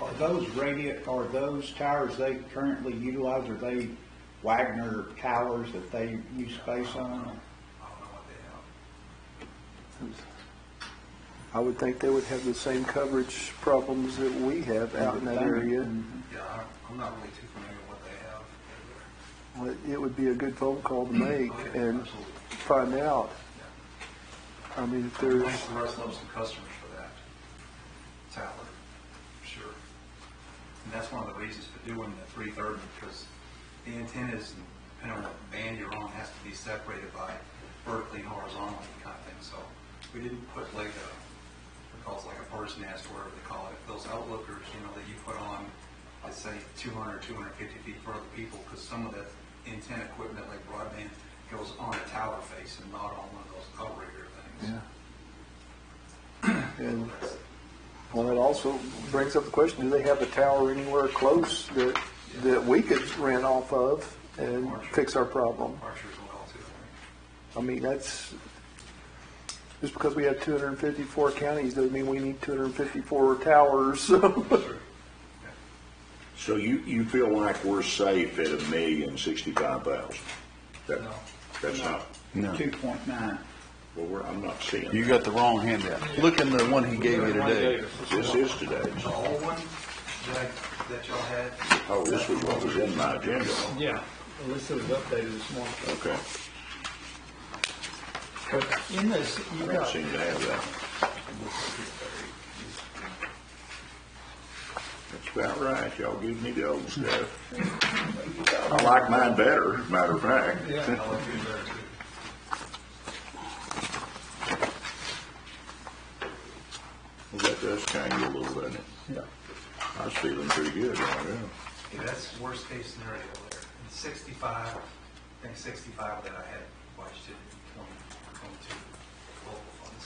Are those towers they currently utilize, are they Wagner towers that they use space on? I would think they would have the same coverage problems that we have out in that area. Yeah, I'm not really too familiar with what they have. Well, it would be a good phone call to make and find out. If there's... Russ loves some customers for that tower, sure. And that's one of the reasons for doing the 330, because the antennas, depending on what band you're on, has to be separated by vertically and horizontally kind of thing. So we didn't put like a bird's nest, whatever they call it. Those outlookers, that you put on, let's say 200, 250 feet for other people, because some of the antenna equipment like broadband goes on a tower face and not on one of those outrigger things. Yeah. And, well, it also brings up the question, do they have a tower anywhere close that we could rent off of and fix our problem? Archer's well too. I mean, that's, just because we have 254 counties doesn't mean we need 254 towers. So you feel like we're safe at $1,065,000? No. That's not. No. 2.9. Well, I'm not seeing. You got the wrong handout. Look in the one he gave you today. This is today's. The old one that y'all had. Oh, this was what was in my agenda. Yeah, well, this was updated this morning. Okay. But in this, I you don't got, seem to have that. That's about right. Y'all give me the old stuff. I like mine better, matter of fact. I like yours better too. Well, that does change a little, doesn't it? yeah. I was feeling pretty good right now. Yeah, that's worst case scenario there. And 65, I think 65 that I had budgeted in 2022 local funds.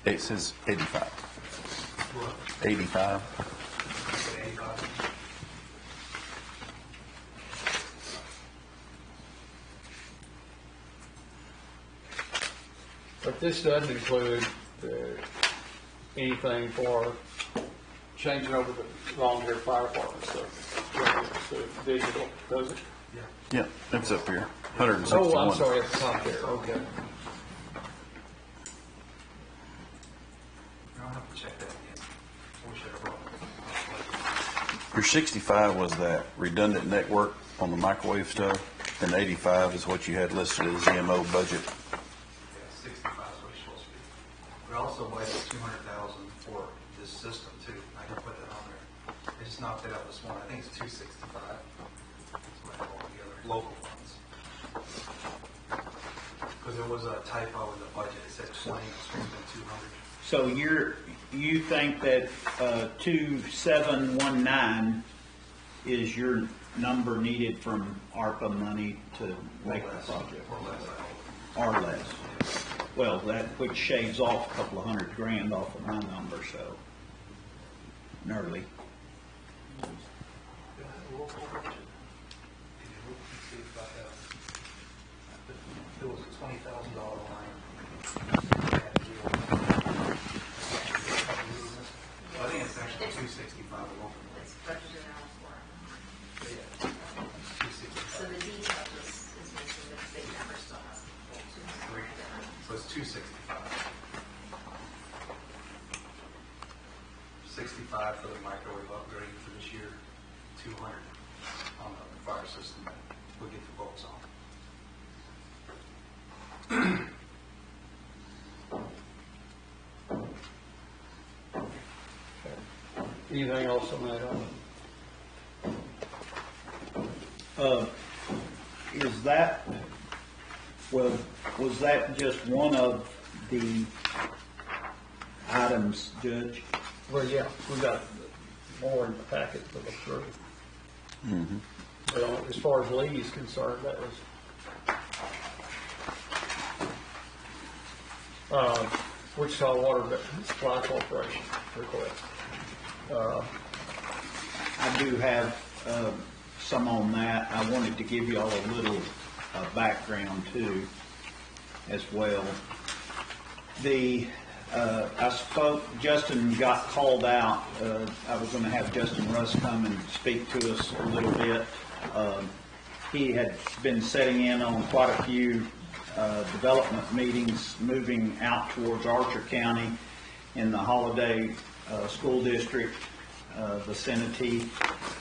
It says 85. What? 85. Say 85. But this doesn't include anything for changing over the volunteer fire department stuff. So digital, does it? Yeah, it's up here. 161. Oh, I'm sorry, at the top there, okay. I'll have to check that again. I wish I brought it. Your 65 was that redundant network on the microwave stuff, and 85 is what you had listed as EMO budget. Yeah, 65 is what it's supposed to be. We also budgeted 200,000 for this system too. I can put that on there. I just knocked it out this morning. I think it's 265. That's what I have all together. Local funds. Because there was a typo in the budget. It said 20, it's supposed to be 200. So you think that 2719 is your number needed from ARPA money to make the project? Or less, I hope. Or less. Well, that, which shaves off a couple of $100,000 off of my number, so nearly. Local budget. Let's see if I have. It was a $20,000 line. I think it's actually 265 local. It's budgeted out for. Yeah. So the detail is mentioned, but the big number still has the full So it's 265. 65 for the microwave upgrade for this year, 200 on the fire system that we'll get the bolts on. Anything else on that? Is that, well, was that just one of the items, Judge? Well, yeah, we got more in the packet to look through. Mm-hmm. Well, as far as Lee is concerned, that was Wichita Water Supply Corporation request. I do have some on that. I wanted to give you all a little background too, as well. I spoke, Justin got called out. I was going to have Justin Russ come and speak to us a little bit. He had been setting in on quite a few development meetings moving out towards Archer County in the Holiday School District vicinity.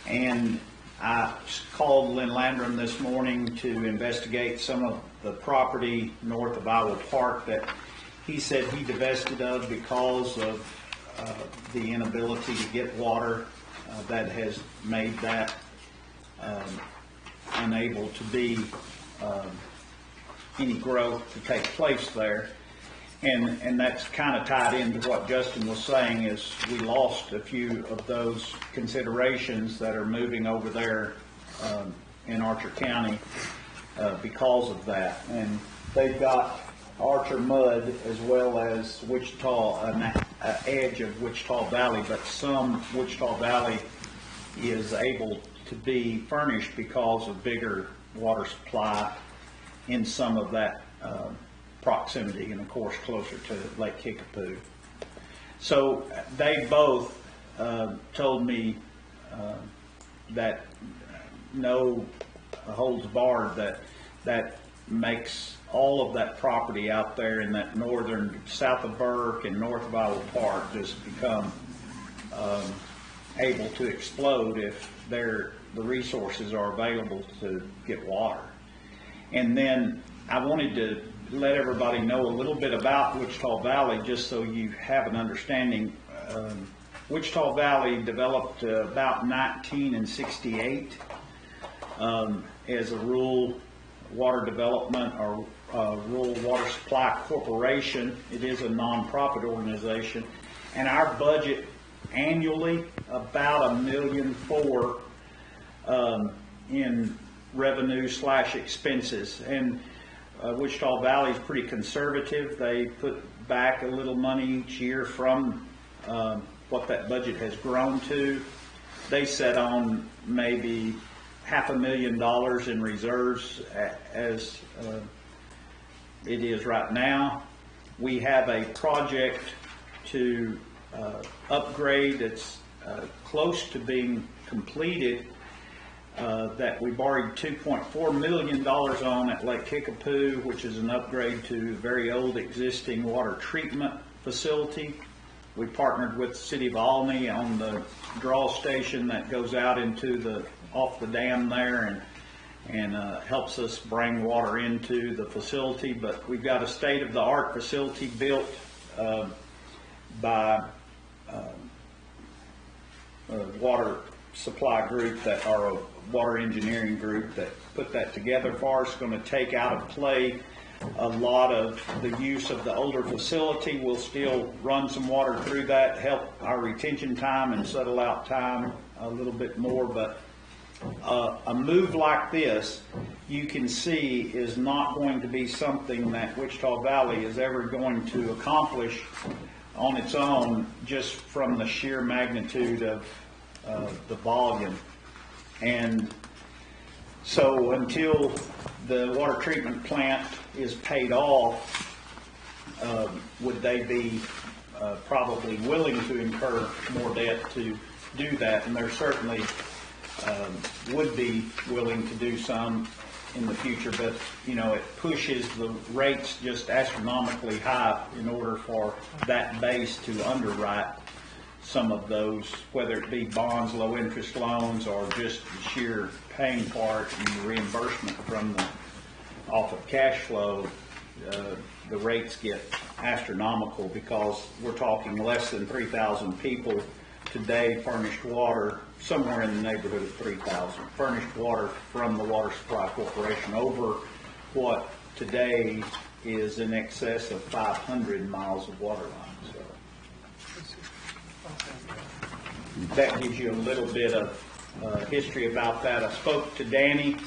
And I called Lynn Landrum this morning to investigate some of the property north of Iowa Park that he said he divested of because of the inability to get water that has made that unable to be any growth to take place there. And that's kind of tied into what Justin was saying, is we lost a few of those considerations that are moving over there in Archer County because of that. And they've got Archer Mud as well as Wichita, an edge of Wichita Valley, but some Wichita Valley is able to be furnished because of bigger water supply in some of that proximity, and of course closer to Lake Kickapoo. So they both told me that no holds barred, that makes all of that property out there in that northern, south of Burke and north of Iowa Park just become able to explode if the resources are available to get water. And then I wanted to let everybody know a little bit about Wichita Valley, just so you have an understanding. Wichita Valley developed about 1968 as a rural water development or rural water supply corporation. It is a nonprofit organization, and our budget annually about $1.4 million in revenue / expenses. And Wichita Valley is pretty conservative. They put back a little money each year from what that budget has grown to. They set on maybe $500,000 in reserves as it is right now. We have a project to upgrade that's close to being completed that we borrowed $2.4 million on at Lake Kickapoo, which is an upgrade to a very old existing water treatment facility. We partnered with the City of Albany on the draw station that goes out into off the dam there and helps us bring water into the facility. But we've got a state-of-the-art facility built by a water supply group that are a water engineering group that put that together for us. Going to take out of play a lot of the use of the older facility. We'll still run some water through that, help our retention time and settle out time a little bit more. But a move like this, you can see, is not going to be something that Wichita Valley is ever going to accomplish on its own, just from the sheer magnitude of the volume. And so until the water treatment plant is paid off, would they be probably willing to incur more debt to do that? And they're certainly would be willing to do some in the future, but you know, it pushes the rates just astronomically high in order for that base to underwrite some of those, whether it be bonds, low interest loans, or just the sheer paying for it and the reimbursement from the off of cash flow. The rates get astronomical because we're talking less than 3,000 people today furnished water, somewhere in the neighborhood of 3,000 furnished water from the Water Supply Corporation, over what today is in excess of 500 miles of water lines. So that gives you a little bit of history about that. I spoke to Danny,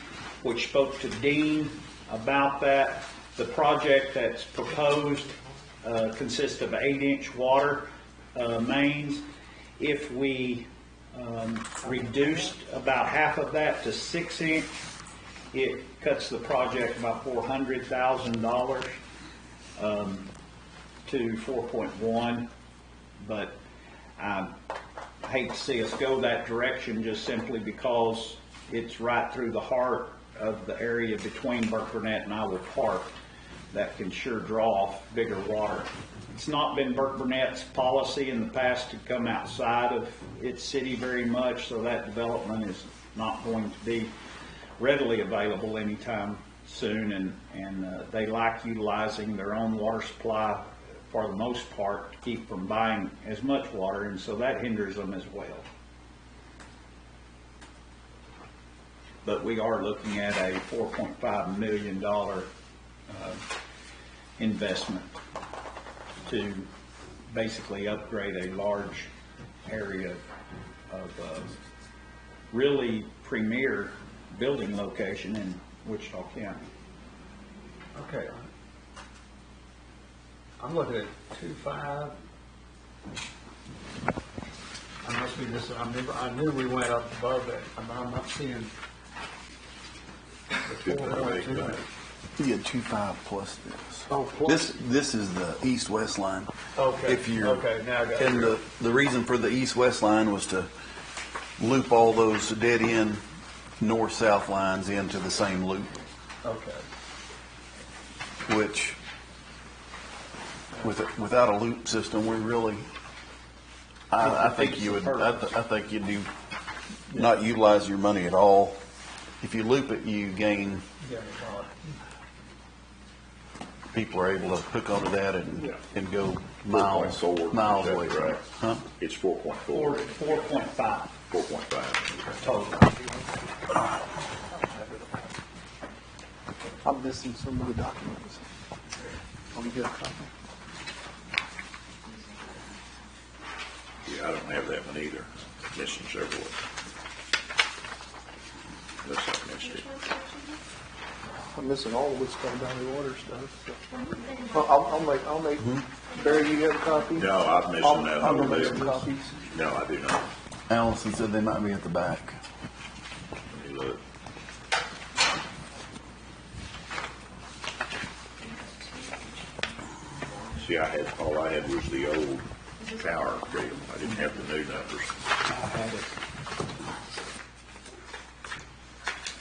which spoke to Dean about that. The project that's proposed consists of 8-inch water mains. If we reduced about half of that to 6-inch, it cuts the project about $400,000 to 4.1. But I hate to see us go that direction, just simply because it's right through the heart of the area between Burke Burnett and Iowa Park that can sure draw off bigger water. It's not been Burke Burnett's policy in the past to come outside of its city very much, so that development is not going to be readily available anytime soon, and they like utilizing their own water supply for the most part to keep from buying as much water, and so that hinders them as well. But we are looking at a $4.5 million investment. to basically upgrade a large area of really premier building location in Wichita County. Okay. I'm looking at 2.5. I must be missing, I knew we went up above that, I'm not seeing the 4.2. You had 2.5 plus this. Oh, plus. This is the east-west line. Okay. If you're, Okay, now I got and it. the reason for the east-west line was to loop all those dead-end north-south lines into the same loop, Okay. which without a loop system, we really, I think you would, I think you'd do, not utilize your money at all. If you loop it, you gain, Yeah, people are able to hook onto that and go 4.4, miles is that away from right? it. Huh? It's 4.4. 4.5. 4.5. Total. I'm missing some of the documents. Let me get a copy. Yeah, I don't have that one either. Missing several. Looks like missed it. I'm missing all of Wichita Valley Water stuff. So. I'll make, Barry, you have a copy? No, I'm missing I'll- that I'm whole gonna make list. some copies. No, I do not. Allison said they might be at the back. Let me look. See, all I had was the old tower deal. I didn't have the new numbers. I had it.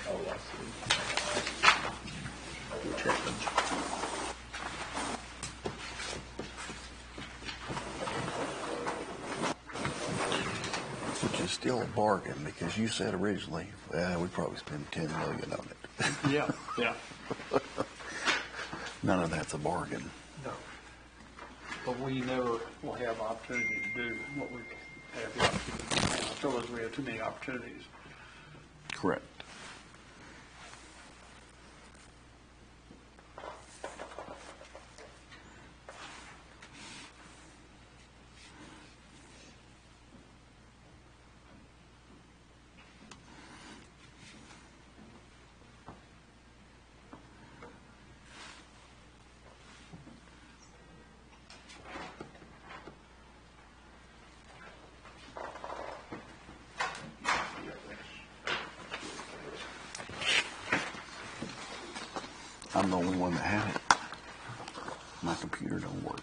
Oh, I see. Which happened. Which is still a bargain, because you said originally, we'd probably spend $10 million on it. Yeah, yeah. None of that's a bargain. No. But we never will have opportunity to do what we have the opportunity to do now. I feel as we have too many opportunities. Correct. I'm the only one that had it. My computer don't work.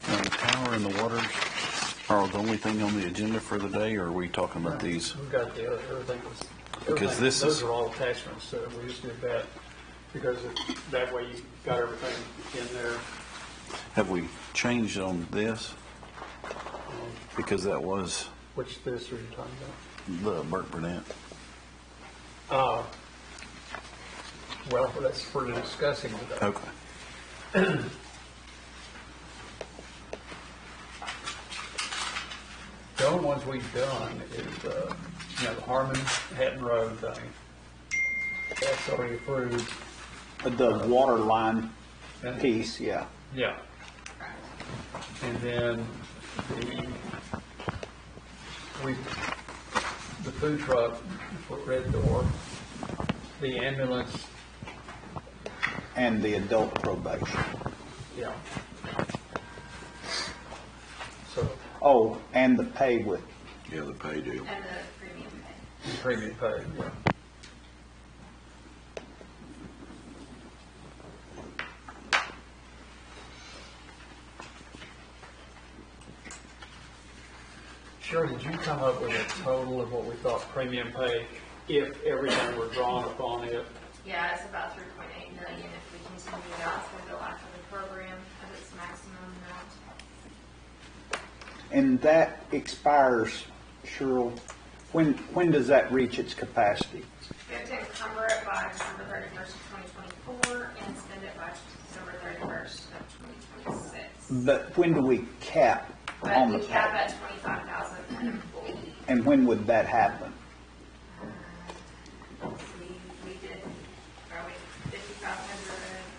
Now, the tower and the waters are the only thing on the agenda for the day, or are we talking about these? We've got the other, everything was. Because this those is- are all attachments, so we just did that because that way you got everything in there. Have we changed on this? Because that was Which this are you talking about? the Burke Burnett. Well, that's for discussing today. Okay. The only ones we've done is, the Harmon Hatton Road thing. That's already approved. The water line piece, yeah. Yeah. And then the food truck for Red Door, the ambulance, And the adult probation. yeah. So, Oh, and the pay with, Yeah, the pay deal. And the premium pay. premium pay, yeah. Sheridan you come up with a total of what we thought premium pay if everything were drawn upon it? Yeah, it's about 3.8 million if we continue out through the life of the program at its maximum amount. And that expires, Cheryl, when does that reach its capacity? We have to encumber it by December 31st of 2024 and spend it by December 31st of 2026. But when do we cap But on we the cap pay? at 25,000 per employee. And when would that happen? We did, are we 5,500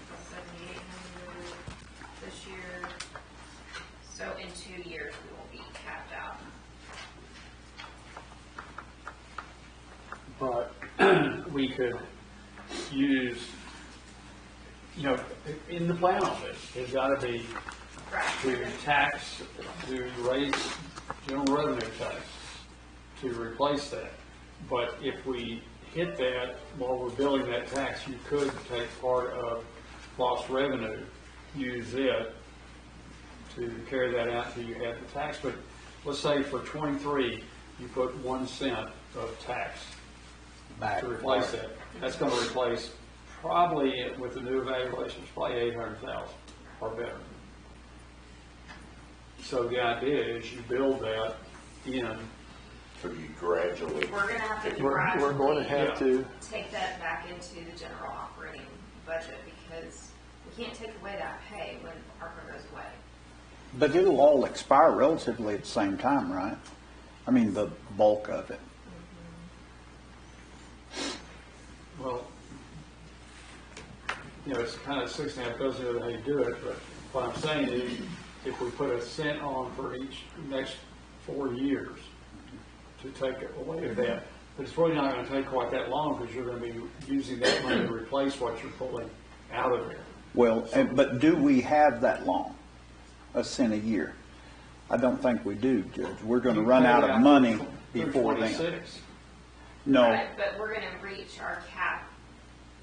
plus 7,800 this year? So in 2 years, we will be capped out. But we could use, in the plan on this, there's got to be to raise general revenue tax to replace that. But if we hit that while we're building that tax, you could take part of lost revenue, use it to carry that out until you have the tax. But let's say for 23, you put 1 cent of tax Back. to replace that. That's going to replace probably, with the new evaluations, probably 800,000 or better. So the idea is you build that in. So you gradually. We're going to have to We're going to have to. take that back into the general operating budget because we can't take away that pay when ARPA goes away. But it'll all expire relatively at the same time, right? I mean, the bulk of it. Well, it's kind of 6.5 goes into how you do it, but what I'm saying is if we put a cent on for each next 4 years to take away that, but it's really not going to take quite that long because you're going to be using that money to replace what you're pulling out of there. Well, but do we have that long? A cent a year? I don't think we do, Judge. We're going to run out of money before then. 26. No. Right, but we're going to reach our cap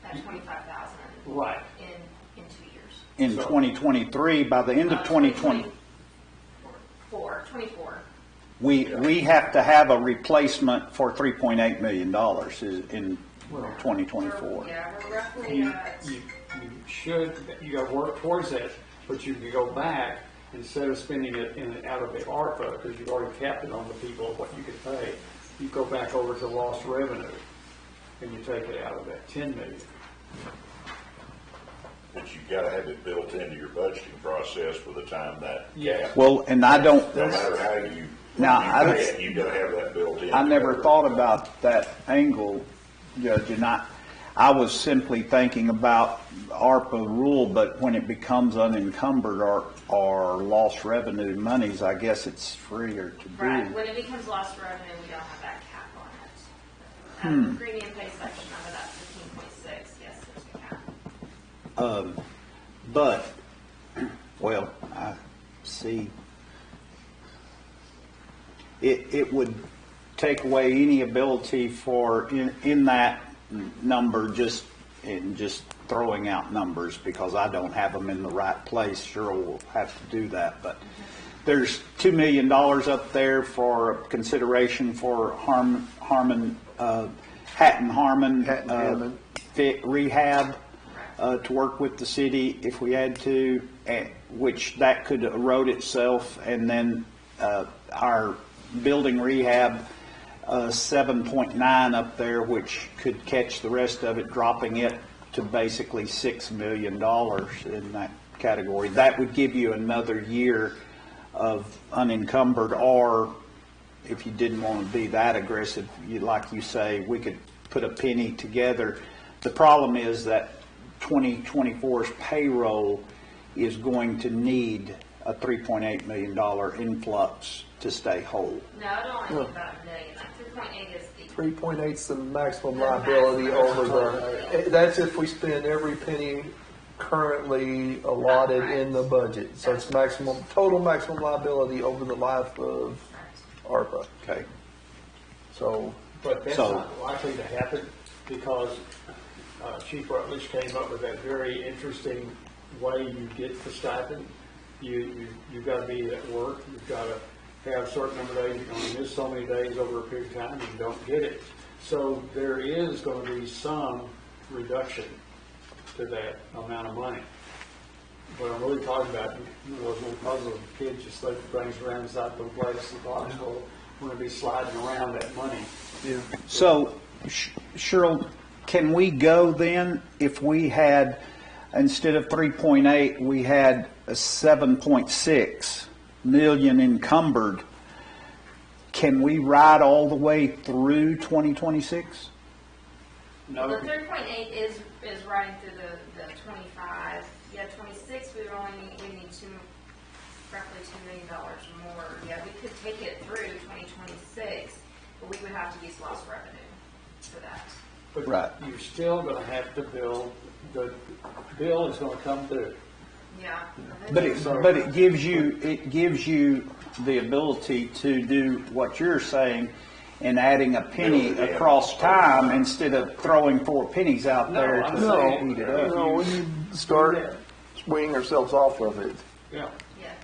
at 25,000. Right. In 2 years. In 2023, by the end of 2020. 24. We have to have a replacement for $3.8 million in 2024. Yeah, we're roughly You got to work towards that, but you can go back instead of spending it out of the ARPA because you've already capped it on the people of what you can pay. You go back over to lost revenue and you take it out of that $10 million. But you've got to have it built into your budgeting process for the time that. Yeah. Well, and I don't. No matter how you. Now, You've got to have that built in. I never thought about that angle, Judge, and I was simply thinking about ARPA rule, but when it becomes unencumbered or lost revenue monies, I guess it's freer to do. Right, when it becomes lost revenue, we don't have that cap on it. The premium pay section of it at 15.6, yes, there's a cap. But, well, I see. It would take away any ability for in that number just throwing out numbers because I don't have them in the right place. Sure, we'll have to do that, but there's $2 million up there for consideration for Hatton Harmon fit rehab to work with the city if we had to, which that could erode itself, and then our building rehab 7.9 up there, which could catch the rest of it, dropping it to basically $6 million in that category. That would give you another year of unencumbered, or if you didn't want to be that aggressive, like you say, we could put a penny together. The problem is that 2024's payroll is going to need a $3.8 million influx to stay whole. No, it only needs about $1 million. That 3.8 is the 3.8 is the maximum liability over the, that's if we spend every penny currently allotted in the budget. So it's total maximum liability over the life of ARPA. Okay. So. But that's not likely to happen because Chief Rutledge came up with that very interesting way you get the stipend. You've got to be at work. You've got to have a certain number of days, you're gonna miss so many days over a period of time, and you don't get it. So there is gonna be some reduction to that amount of money. What I'm really talking about, those little puzzle kids just like brings around inside the place, the box, well, we're gonna be sliding around that money. Yeah. So, Cheryl, can we go then, if we had, instead of 3.8, we had a 7.6 million encumbered, can we ride all the way through 2026? Well, the 3.8 is running through the 25. Yeah, 26, we need roughly $2 million more. Yeah, we could take it through 2026, but we would have to use lost revenue for that. But Right. you're still gonna have to bill, the bill is gonna come due. Yeah. But it gives you the ability to do what you're saying and adding a penny across time instead of throwing 4 pennies out there to eat it up. No, we need to start weaning ourselves off of it Yeah.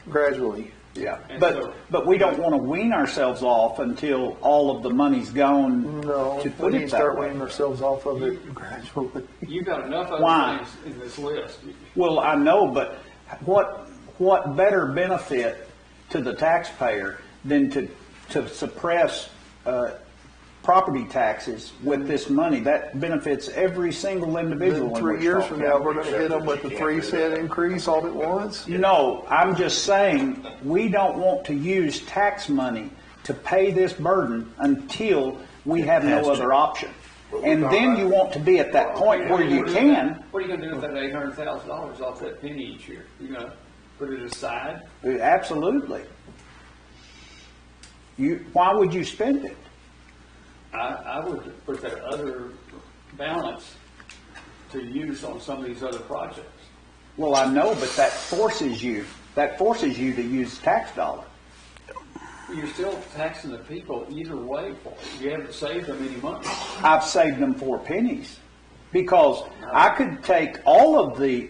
gradually. Yeah, And but we don't want to wean ourselves off until all of the money's gone. No, to we put need it to that start way. weaning ourselves off of it gradually. You've got enough other Why? things in this list. Well, I know, but what better benefit to the taxpayer than to suppress property taxes with this money? That benefits every single individual. Then in 3 years Wichita from now, County. we're going to hit them with the 3-cent increase all at once? No, I'm just saying, we don't want to use tax money to pay this burden until we have no other option. And then you want to be at that point where you can. What are you gonna do with that $800,000 off that penny each year? You gonna put it aside? Absolutely. Why would you spend it? I would put that other balance to use on some of these other projects. Well, I know, but that forces you to use tax dollar. You're still taxing the people either way for it. You haven't saved them any money. I've saved them 4 pennies because I could take all of the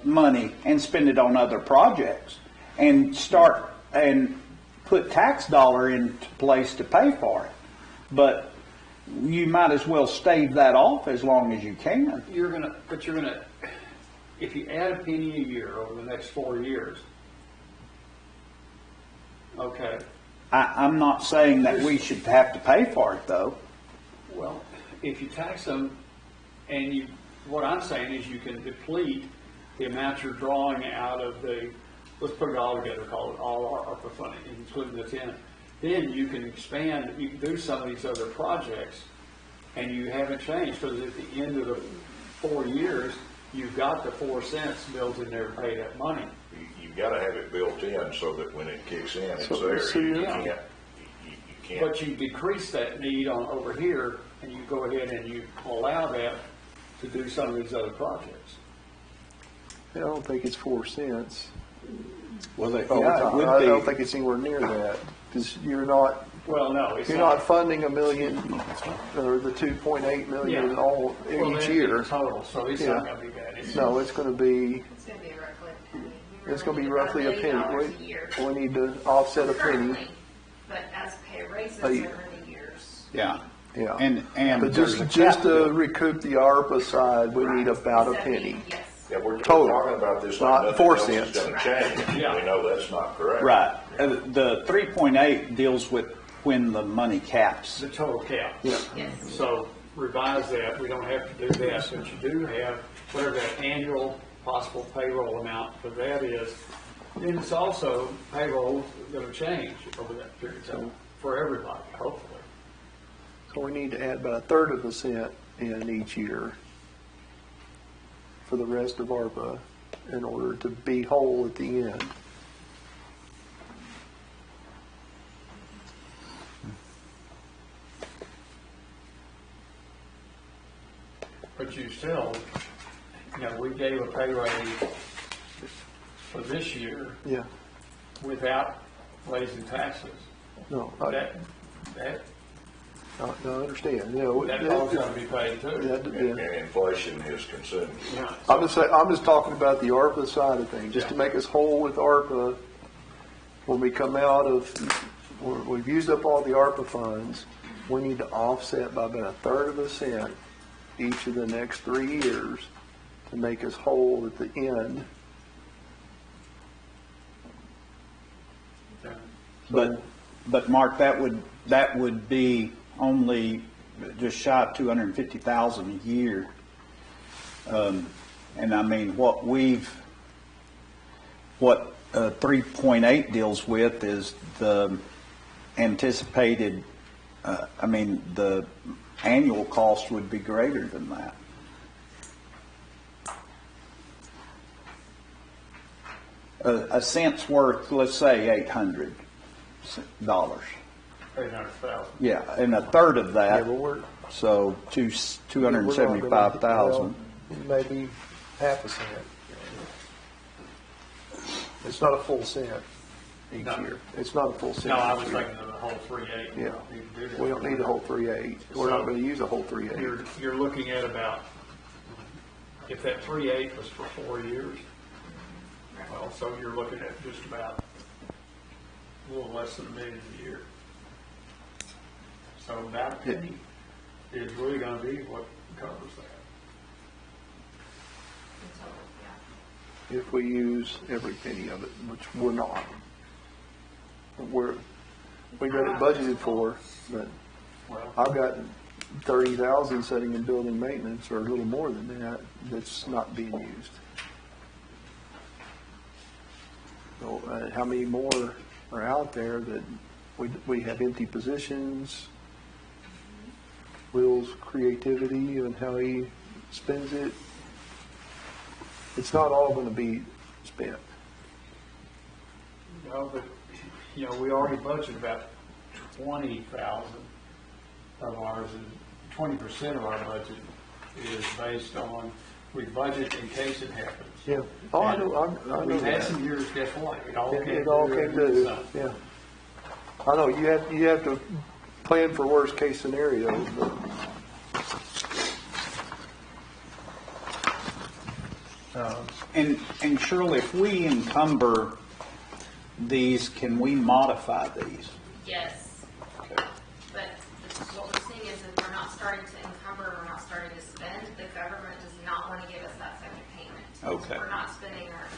money and spend it on other projects and start and put tax dollar into place to pay for it. But you might as well stave that off as long as you can. If you add a penny a year over the next 4 years, okay. I'm not saying that we should have to pay for it, though. Well, if you tax them, and what I'm saying is you can deplete the amount you're drawing out of let's put it all together, call it all our ARPA funding, including the 10. Then you can expand, you can do some of these other projects, and you haven't changed, because at the end of the 4 years, you've got the 4 cents built in there to pay that money. You've got to have it built in so that when it kicks in, it's So- there. so You you're- can't. But you decrease that need on over here, and you go ahead and you allow that to do some of these other projects. I don't think it's 4 cents. Well, I don't think it's anywhere near that, because you're not Well, no, it's You're not funding $1 million or the 2.8 million all each year. Total, so it's not going to be bad. No, it's going to be. It's going to be roughly a penny. It's going to be roughly a penny. We need to offset a penny. But as pay raises over the years. Yeah. Yeah. And but just to recoup the ARPA side, we need about a penny. Yes. Yeah, we're Total. talking about this Not like 4 nothing else is cents. going to change. Yeah. We know that's not correct. Right. The 3.8 deals with when the money caps. The total cap. Yeah. Yes. So revise that. We don't have to do that, but you do have whatever that annual possible payroll amount for that is. And it's also payroll going to change over that period of time for everybody, hopefully. So we need to add about 1/3 of a cent in each year for the rest of ARPA in order to be whole at the end. But you still, we gave a pay raise for this year Yeah. without raising taxes. No, That I understand. Yeah, that's all going to be paid too. And inflation is consumed. Yeah. I'm just talking about the ARPA side of things, just to make us whole with ARPA when we come out of, we've used up all the ARPA funds, we need to offset by about 1/3 each of the next 3 years to make us whole at the end. But Mark, that would be only just shy of 250,000 a year. And I mean, what 3.8 deals with is the anticipated, the annual cost would be greater than that. A cent's worth, let's say $800. $800,000. Yeah, and 1/3 of that, Yeah, but so 275,000. Maybe half a cent. It's not a full cent each year. It's not a full cent. No, I was each year. thinking of the whole 3.8. Yeah, we don't need a whole 3.8. We're not going to use a whole 3.8. You're looking at about, if that 3.8 was for 4 years, well, so you're looking at just about a little less than $1 million a year. So about a penny is really going to be what covers that. If we use every penny of it, which we're not. We got it budgeted for, but I've got 30,000 sitting in building maintenance, or a little more than that, that's not being used. So, how many more are out there that we have empty positions? Will's creativity and how he spends it. It's not all going to be spent. No, but, we already budgeted about 20,000 of ours, and 20% of our budget is based on, we budget in case it happens. Yeah. Oh, I know We've had that. some years, guess what? It all came due. Yeah. I know, you have to plan for worst case scenarios, but. And Shirley, if we encumber these, can we modify these? Yes. Okay. But what we're seeing is if we're not starting to encumber, we're not starting to spend, the government does not want to give us that second payment. Okay. We're not spending our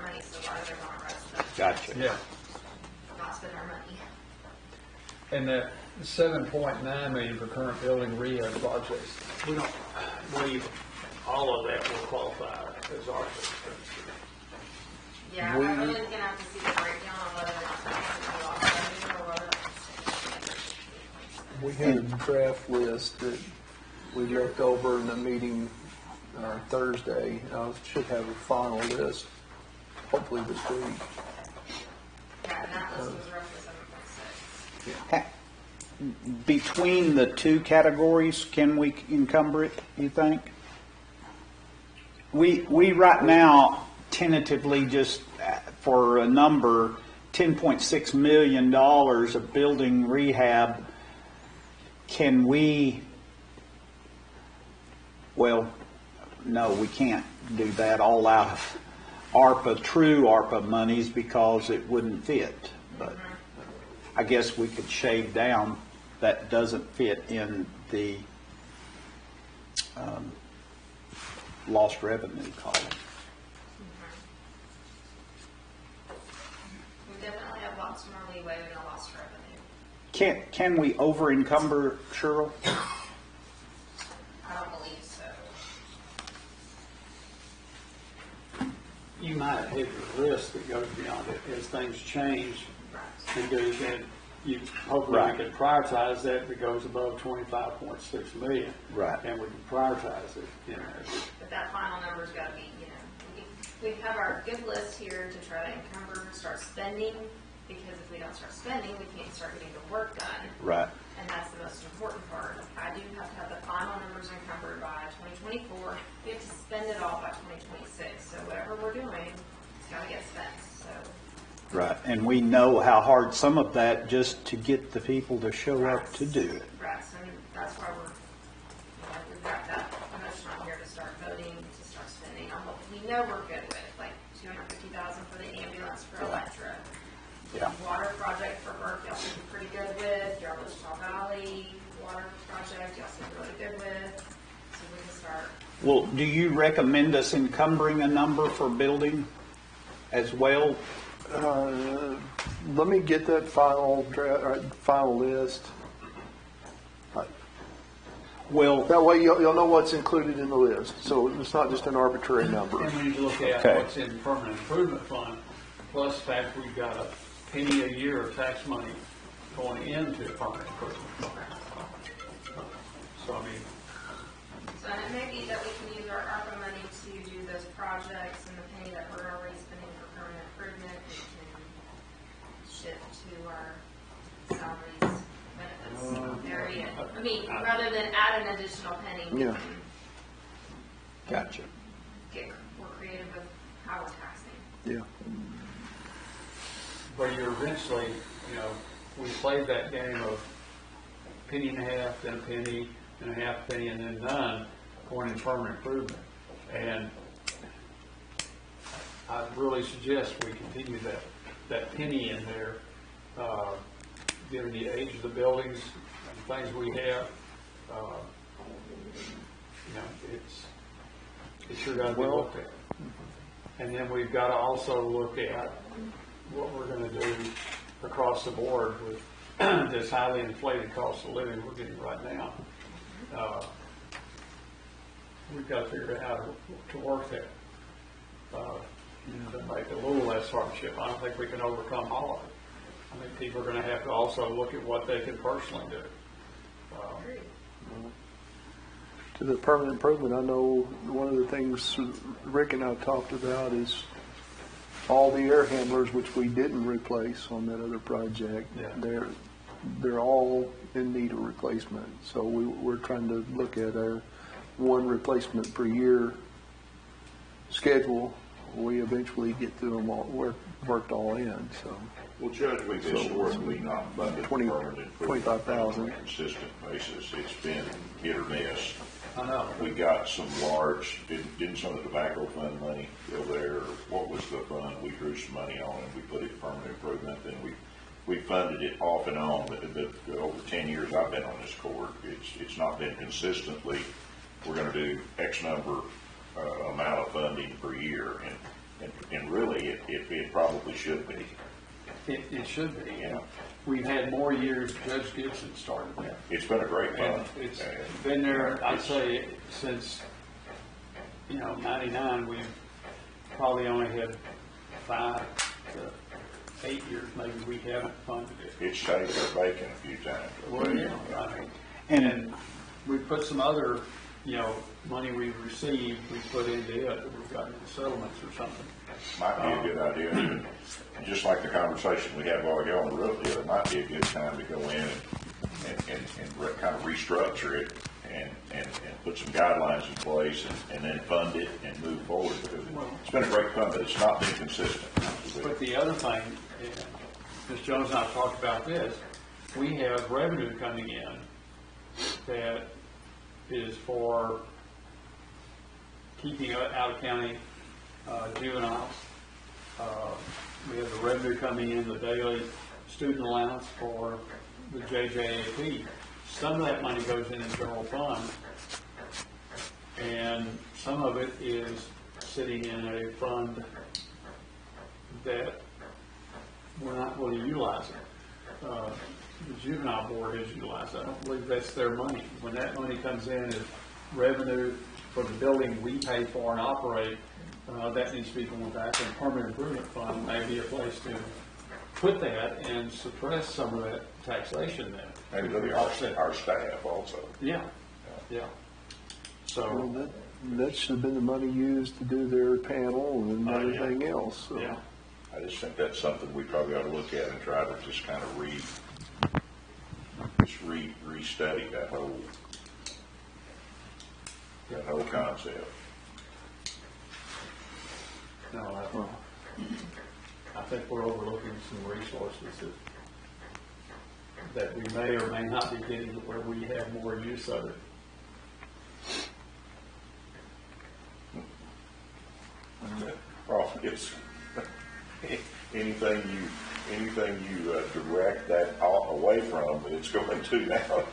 money, so why do they want to rush us? Gotcha. Yeah. Not spend our money. And that 7.9 million for current building rehab projects, all of that will qualify as our expenditure. Yeah, I'm really gonna have to see the breakdown on whether or not that's going to be off or whether. We had a draft list that we left over in the meeting Thursday. I should have a final list, hopefully this week. Yeah, and that list was roughly 7.6. Between the two categories, can we encumber it, you think? We right now tentatively just for a number, $10.6 million of building rehab. Can we, well, no, we can't do that all out of true ARPA monies because it wouldn't fit. But I guess we could shave down that doesn't fit in the lost revenue column. We definitely have lots more leeway than a lost revenue. Can we over encumber, Cheryl? I don't believe so. You might have a risk that goes beyond it as things change. Because then you hopefully we can prioritize that if it goes above 25.6 million. Right. And we can prioritize it, But that final number's got to be, we have our good list here to try to encumber, start spending, because if we don't start spending, we can't start getting the work done. Right. And that's the most important part. I do have to have the final numbers encumbered by 2024. We have to spend it all by 2026. So whatever we're doing, it's got to get spent. So. Right, and we know how hard some of that just to get the people to show up to do it. Right, so that's why we've got that motion on here to start voting, to start spending on what we know we're good with, like $250,000 for the ambulance for Electra, Yeah. Water project for Burke, y'all seem pretty good with. Your Wichita Valley water project, y'all seem really good with. So we can start. Well, do you recommend us encumbering a number for building as well? Let me get that final list. Well, that way you'll know what's included in the list. So it's not just an arbitrary number. And we need to look at Okay. what's in permanent improvement fund, plus the fact we've got a penny a year of tax money going into permanent improvement fund. So I mean, So it may be that we can use our ARPA money to do those projects, and the penny that we're already spending for permanent improvement, we can shift to our salaries, benefits area. I mean, rather than add an additional penny, we Yeah. can Gotcha. get more creative with how we're taxing. Yeah. but you're eventually, we played that game of penny and a half, then a penny and a half penny, and then none going in permanent improvement. And I really suggest we continue that penny in there, given the age of the buildings and things we have. It's sure got to be looked at. And then we've got to also look at what we're going to do across the board with this highly inflated cost of living we're getting right now. We've got to figure out how to work that to make it a little less hardship. I don't think we can overcome all of it. I think people are going to have to also look at what they can personally do. To the permanent improvement, I know one of the things Rick and I talked about is all the air handlers, which we didn't replace on that other project. Yeah. They're all in need of replacement. So we're trying to look at a one replacement per year schedule. We eventually get to them all worked all in. So. Well, Judge, we've historically not funded permanent improvement 25,000 on a consistent basis. It's been hit or miss. I know. We got some large, didn't some of the tobacco fund money go there? What was the fund? We drew some money on and we put it in permanent improvement. Then we funded it off and on, but over 10 years I've been on this court, it's not been consistently, we're going to do X number amount of funding per year. And really, it probably should be. It should be. Yeah. We've had more years. Judge Gibson started that. It's been a great fund. It's been there, I'd say, since, 99, we've probably only had 5 to 8 years, maybe we haven't funded it. It's saved our bacon a few times. Well, yeah, I mean, and we put some other, money we've received, we put into it, that we've got into settlements or something. Might be a good idea, and just like the conversation we had a while ago on the roof deal, it might be a good time to go in and kind of restructure it and put some guidelines in place and then fund it and move forward, because it's been a great fund, but it's not been consistent. But the other thing, and Ms. Jones and I talked about this, we have revenue coming in that is for keeping out of county juveniles. We have the revenue coming in, the daily student allowance for the JJAP. Some of that money goes in the general fund, and some of it is sitting in a fund that we're not really utilizing. The juvenile board is utilized. I don't believe that's their money. When that money comes in as revenue for the building we pay for and operate, that needs to be going back in permanent improvement fund. May be a place to put that and suppress some of that taxation then. Maybe look at our staff also. Yeah. So well, that should have been the money used to do their panel and everything else. So. Yeah. I just think that's something we probably ought to look at and try to just kind of restudy that whole concept. No, I think we're overlooking some resources that we may or may not be getting where we have more use of it. Well, it's anything anything you direct that away from, it's going to now,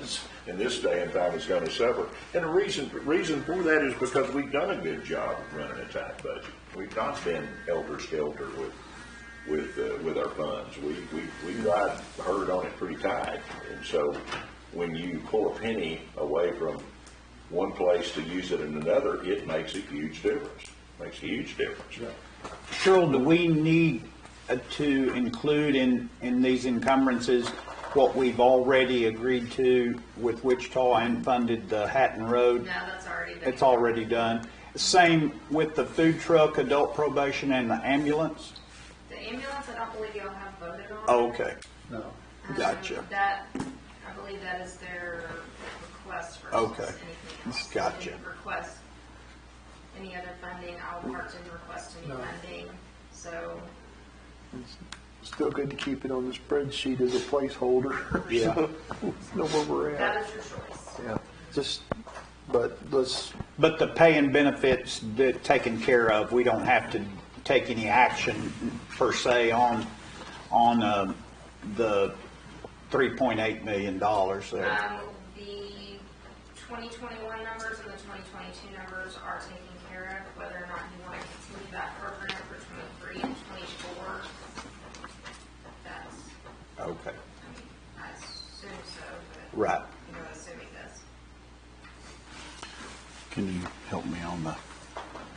in this day and time, it's going to suffer. And the reason for that is because we've done a good job of running a tight budget. We've not been helter-skelter with our funds. We ride herd on it pretty tight. And so when you pull a penny away from one place to use it in another, it makes a huge difference. Makes a huge difference. Cheryl, do we need to include in these encumbrances what we've already agreed to with Wichita and funded the Hatton Road? No, that's already done. It's already done. Same with the food truck, adult probation, and the ambulance? The ambulance, I don't believe y'all have voted on. Oh, okay. No. Gotcha. That, I believe that is their request versus Okay. anything else. Gotcha. They didn't request any other funding. Our part didn't request any funding, so. It's still good to keep it on the spreadsheet as a placeholder. Yeah. So, know where we're That at. is your choice. Yeah, but let's, But the pay and benefits that taken care of, we don't have to take any action per se on the $3.8 million there. The 2021 numbers and the 2022 numbers are taken care of. Whether or not you want to continue that program for 23 and 24, that's, Okay. I assume so, but. Right. You know, assuming this. Can you help me on the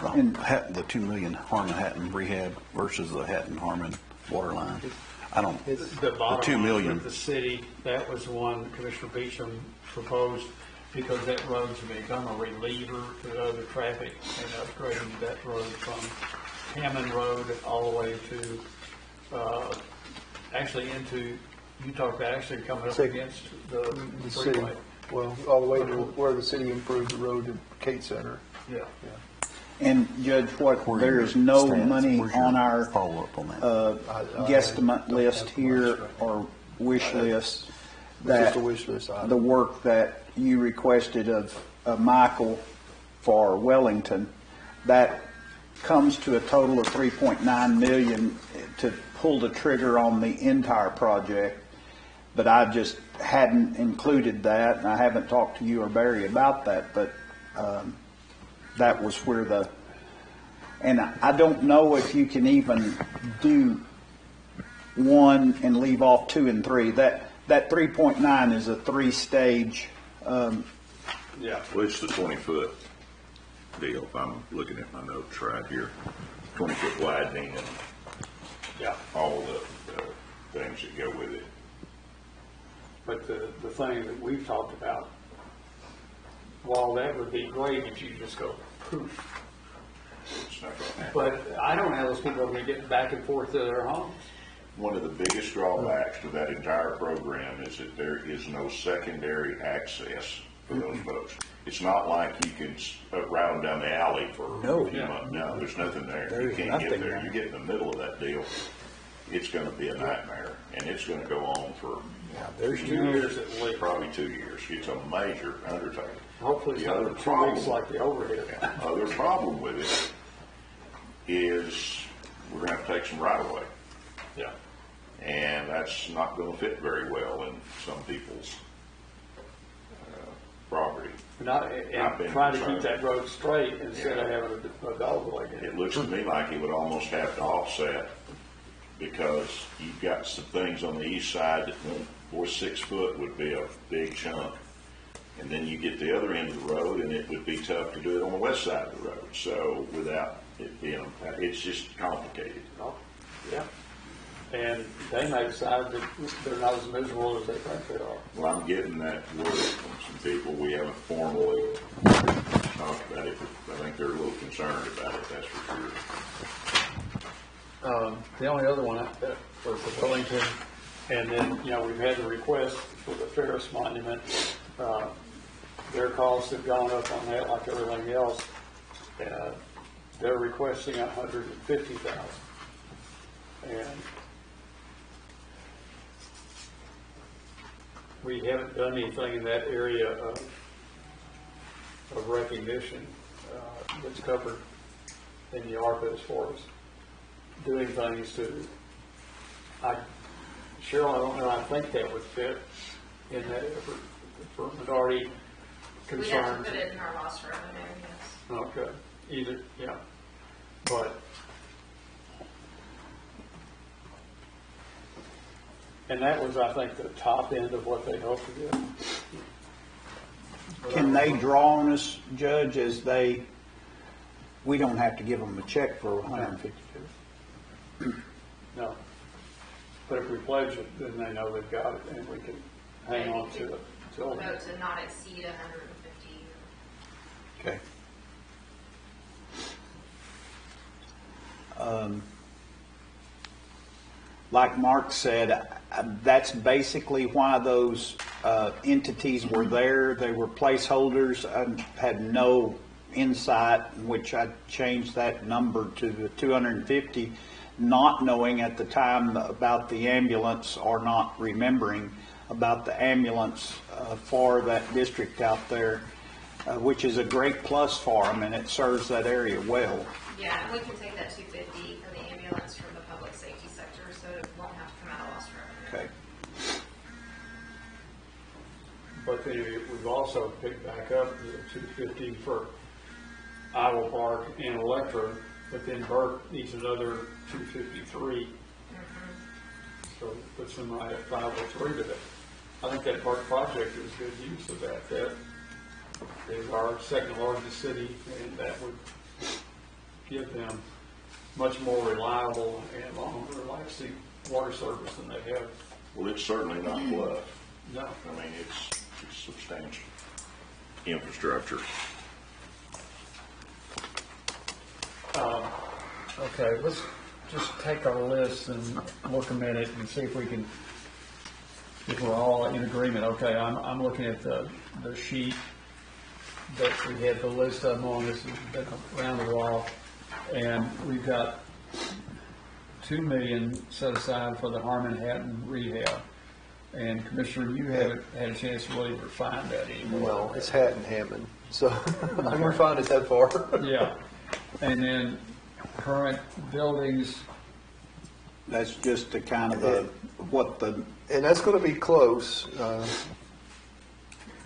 And- the 2 million Harmon Hatton rehab versus the Hatton Harmon water line? I don't, The the bottom 2 line million, with the city, that was the one Commissioner Beecham proposed because that road's become a reliever to other traffic and upgrading that road from Hammond Road all the way to, actually into, you talked about actually coming up against the the city, freeway. well, all the way to where the city improved the road to Kate Center. Yeah. And Judge, there is no money on our follow-up on that? guesstimate list here or wish list that Just a wish list item. the work that you requested of Michael for Wellington, that comes to a total of 3.9 million to pull the trigger on the entire project. But I just hadn't included that, and I haven't talked to you or Barry about that, but that was where and I don't know if you can even do 1 and leave off 2 and 3. That 3.9 is a 3-stage. Yeah. Well, it's the 20-foot deal, if I'm looking at my notes right here. 20-foot widening and all the things that go with it. But the thing that we've talked about, while that would be great if you just go poof, It's not gonna happen. but I don't know how those people are going to get back and forth to their homes. One of the biggest drawbacks to that entire program is that there is no secondary access for those folks. It's not like you can ride them down the alley for a few months. No, there's nothing there. There You is can't nothing get there. there. You get in the middle of that deal, it's gonna be a nightmare, and it's gonna go on for There's 2 years at least. probably 2 years. It's a major undertaking. Hopefully it's The other not 2 weeks problem- like the overhead. Other problem with it is we're gonna have to take some right of way. Yeah. And that's not gonna fit very well in some people's property. And I've been try to keep concerned. that road straight instead of having a dogleg in it. It looks to me like it would almost have to offset because you've got some things on the east side that, boy, 6 foot would be a big chunk. And then you get the other end of the road and it would be tough to do it on the west side of the road. So without it being, it's just complicated. Yeah. And they may decide that they're not as miserable as they think they are. Well, I'm getting that word from some people. We haven't formally talked about it, but I think they're a little concerned about it, that's for sure. The only other one that was the Wellington, and then, we've had the request for the Ferris Monument. Their costs have gone up on that like everything else. They're requesting $150,000. And we haven't done anything in that area of recognition that's covered in the ARPA as far as doing things to, Cheryl, I don't know, I think that would fit in that effort for minority We'd have concerns. to put it in our loss revenue, yes. Okay, either, yeah, but. And that was, I think, the top end of what they hoped to get. Can they draw on us, Judge, we don't have to give them a check for 152? No. But if we pledge it, then they know they've got it and we can hang on to it. Vote to not exceed 150. Okay. Like Mark said, that's basically why those entities were there. They were placeholders. I had no insight, in which I changed that number to the 250, not knowing at the time about the ambulance or not remembering about the ambulance for that district out there, which is a great plus for them, and it serves that area well. Yeah, and we can take that 250 for the ambulance from the public safety sector, so it won't have to come out of lost revenue. Okay. But then we've also picked back up the 250 for Iowa Park and Electra, but then Burke needs another 253. So it puts them right at 503 today. I think that Burke project is good use of that. That is our second largest city, and that would give them much more reliable and longer lasting water service than they have. Well, it's certainly not fluff. No. I mean, it's substantial infrastructure. Okay, let's just take our list and look a minute and see if we're all in agreement. Okay, I'm looking at the sheet that we had the list of them on. This has been around a while, and we've got $2 million set aside for the Harmon Hatton rehab. And Commissioner, you haven't had a chance to really refine that anymore. No, it's Hatton Hammond, so I can refine it that far. Yeah, and then current buildings. That's just a kind of and that's going to be close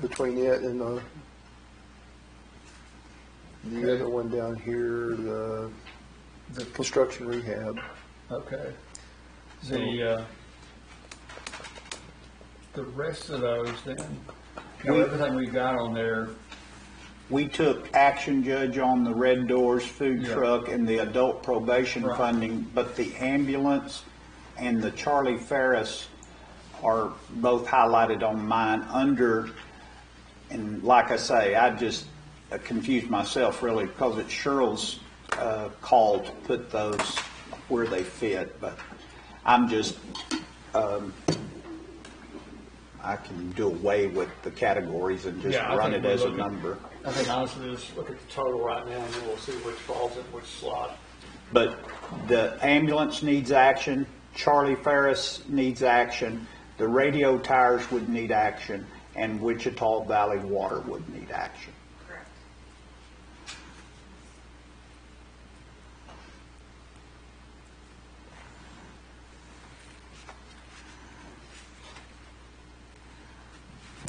between it and the other one down here, the construction rehab. Okay. The rest of those then, everything we got on there. We took action, Judge, on the Red Doors food truck and the adult probation funding, but the ambulance and the Charlie Ferris are both highlighted on mine under, and like I say, I just confused myself really because it's Cheryl's call to put those where they fit, but I'm just, I can do away with the categories and just run it as a number. I think honestly, just look at the total right now and then we'll see which falls in which slot. But the ambulance needs action, Charlie Ferris needs action, the radio towers would need action, and Wichita Valley Water would need action. Correct.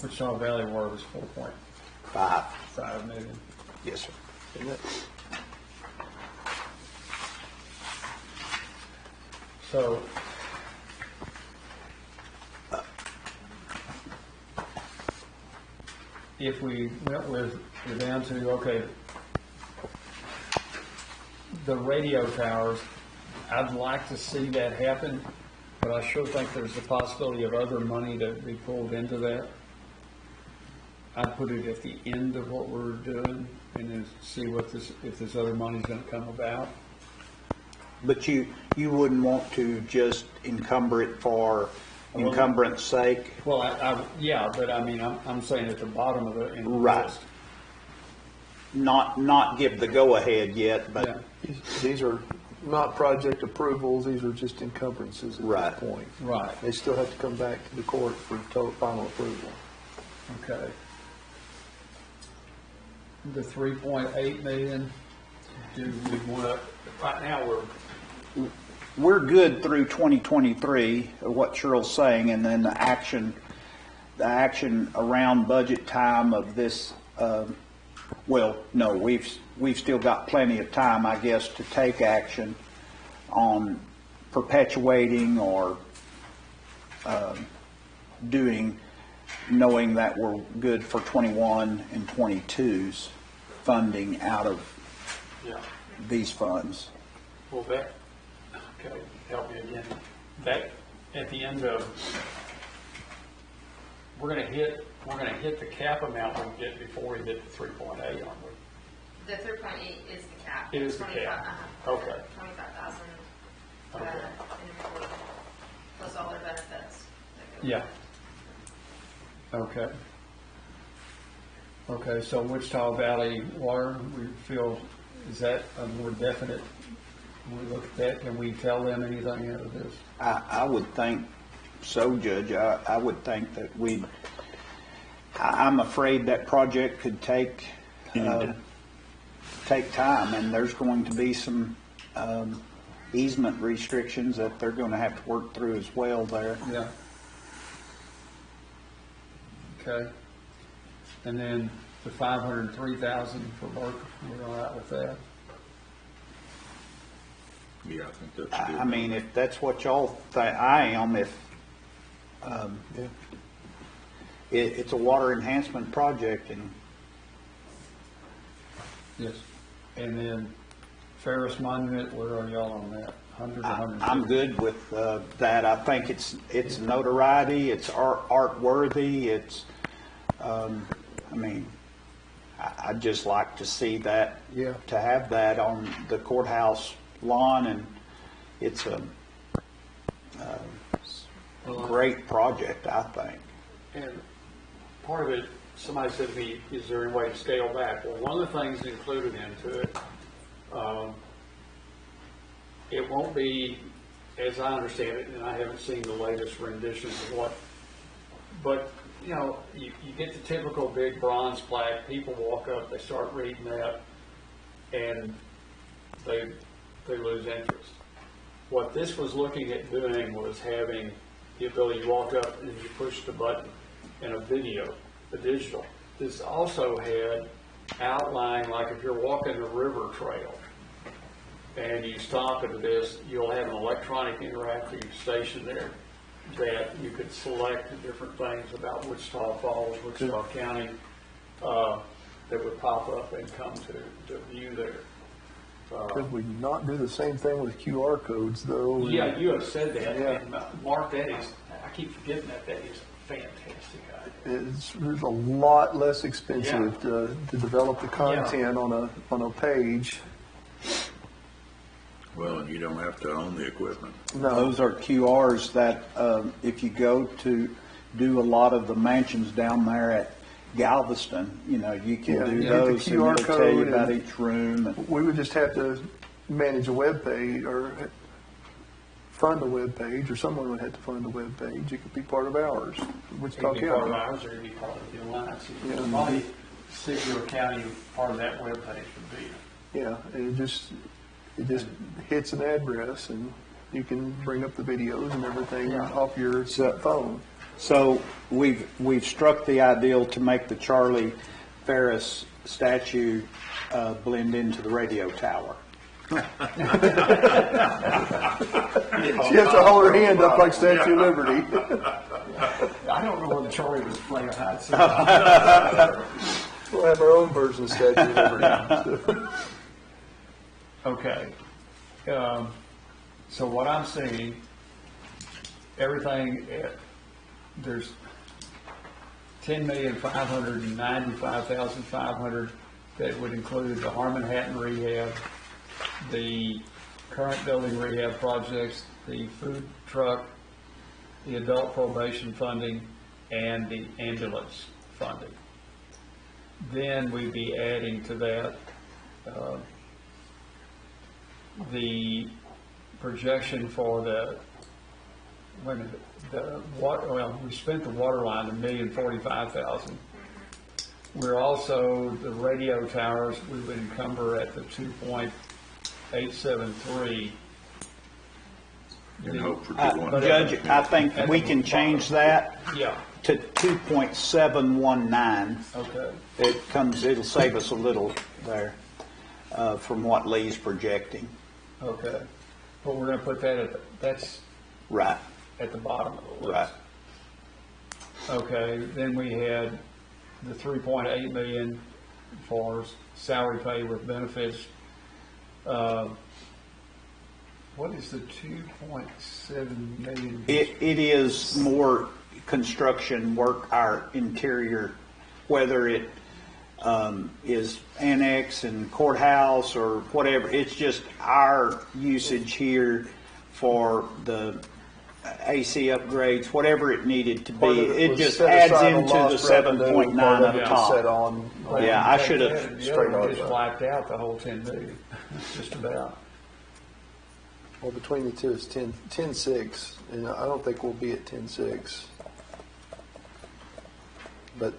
Wichita Valley Water was 4.5 million. Yes, sir. Isn't it? So, if we went with, we're down to, okay, the radio towers, I'd like to see that happen, but I sure think there's a possibility of other money to be pulled into that. I'd put it at the end of what we're doing and then see what if this other money's gonna come about. But you wouldn't want to just encumber it for encumbrance sake? Well, yeah, but I mean, I'm saying at the bottom of the list. Not give the go-ahead yet, but. These are not project approvals, these are just encumbrances at this point. Right. They still have to come back to the court for total final approval. Okay. The 3.8 million, do we want to, right now we're good through 2023, what Cheryl's saying, and then the action around budget time of this, well, no, we've still got plenty of time, I guess, to take action on perpetuating or doing, knowing that we're good for 21 and 22's funding out of these funds. Well, that, okay, help me again. That, at the end of, we're gonna hit the cap amount we get before we hit the 3.8, aren't we? The 3.8 is the cap. It is the cap. Okay. 25,000. Okay. Plus all their benefits. Yeah. Okay. Okay, so Wichita Valley Water, we feel, is that a more definite, when we look at that, can we tell them anything out of this? I would think so, Judge. I would think that I'm afraid that project could take time, and there's going to be some easement restrictions that they're going to have to work through as well there. Yeah. Okay. And then the 503,000 for Burke, we're all right with that? Yeah, I think that's good. I mean, if that's what y'all think, I am. If it's a water enhancement project, and yes. And then Ferris Monument, where are y'all on that? 100 or 150? I'm good with that. I think it's notoriety. It's art worthy. It's I mean, I'd just like to see that. Yeah. To have that on the courthouse lawn, and it's a great project, I think. And part of it, somebody said to me, is there any way to scale back? Well, one of the things included into it, it won't be, as I understand it, and I haven't seen the latest renditions of what, but, you know, you get the typical big bronze plaque, people walk up, they start reading that, and they lose interest. What this was looking at doing was having the ability to walk up and you push the button and a video, a digital. This also had outline, like if you're walking the river trail and you stop at this, you'll have an electronic interactive station there that you could select the different things about Wichita Falls, Wichita County, that would pop up and come to view there. Could we not do the same thing with QR codes, though? Yeah, you have said that, Yeah. and Mark, that is, I keep forgetting that is a fantastic idea. There's a lot less expensive to develop the content on a page. Well, and you don't have to own the equipment. No. Those are QRs that if you go to do a lot of the mansions down there at Galveston, you know, you can do you those, get the QR and it'll tell you code about and each room. We would just have to manage a web page or fund a web page, or someone would have to fund a web page. It could be part of ours. Wichita It could be part of County. ours, or it could be part of the alliance. Yeah. Probably Sigler County, part of that webpage would be. Yeah, and it just hits an address, and you can bring up the videos and everything off your phone. So we've struck the ideal to make the Charlie Ferris statue blend into the radio tower. She has to hold her hand up like Statue of Liberty. I don't know whether Charlie was playing hide. We'll have our own version of Statue of Liberty. Okay. So what I'm seeing, everything, there's 10,595,500 that would include the Harmon Hatton rehab, the current building rehab projects, the food truck, the adult probation funding, and the ambulance funding. Then we'd be adding to that the projection for the water, well, we spent the water line $1,045,000. We're also, the radio towers, we would encumber at the 2.873. And hope for 2.1. Judge, I think we can change that Yeah, to 2.719. okay. It'll save us a little there, from what Lee's projecting. Okay, but we're gonna put that that's Right, at the bottom of the list. right. Okay, then we had the 3.8 million for salary pay with benefits. What is the 2.7 million? It is more construction work, our interior, whether it is annex and courthouse or whatever. It's just our usage here for the AC upgrades, whatever it needed to be. Part of It was just set adds aside on into the lost revenue, 7.9 part of up it was top. set on. Yeah, I should have The other just wiped out the whole 10 million, just about. Well, between the two, it's 10.6, and I don't think we'll be at 10.6. But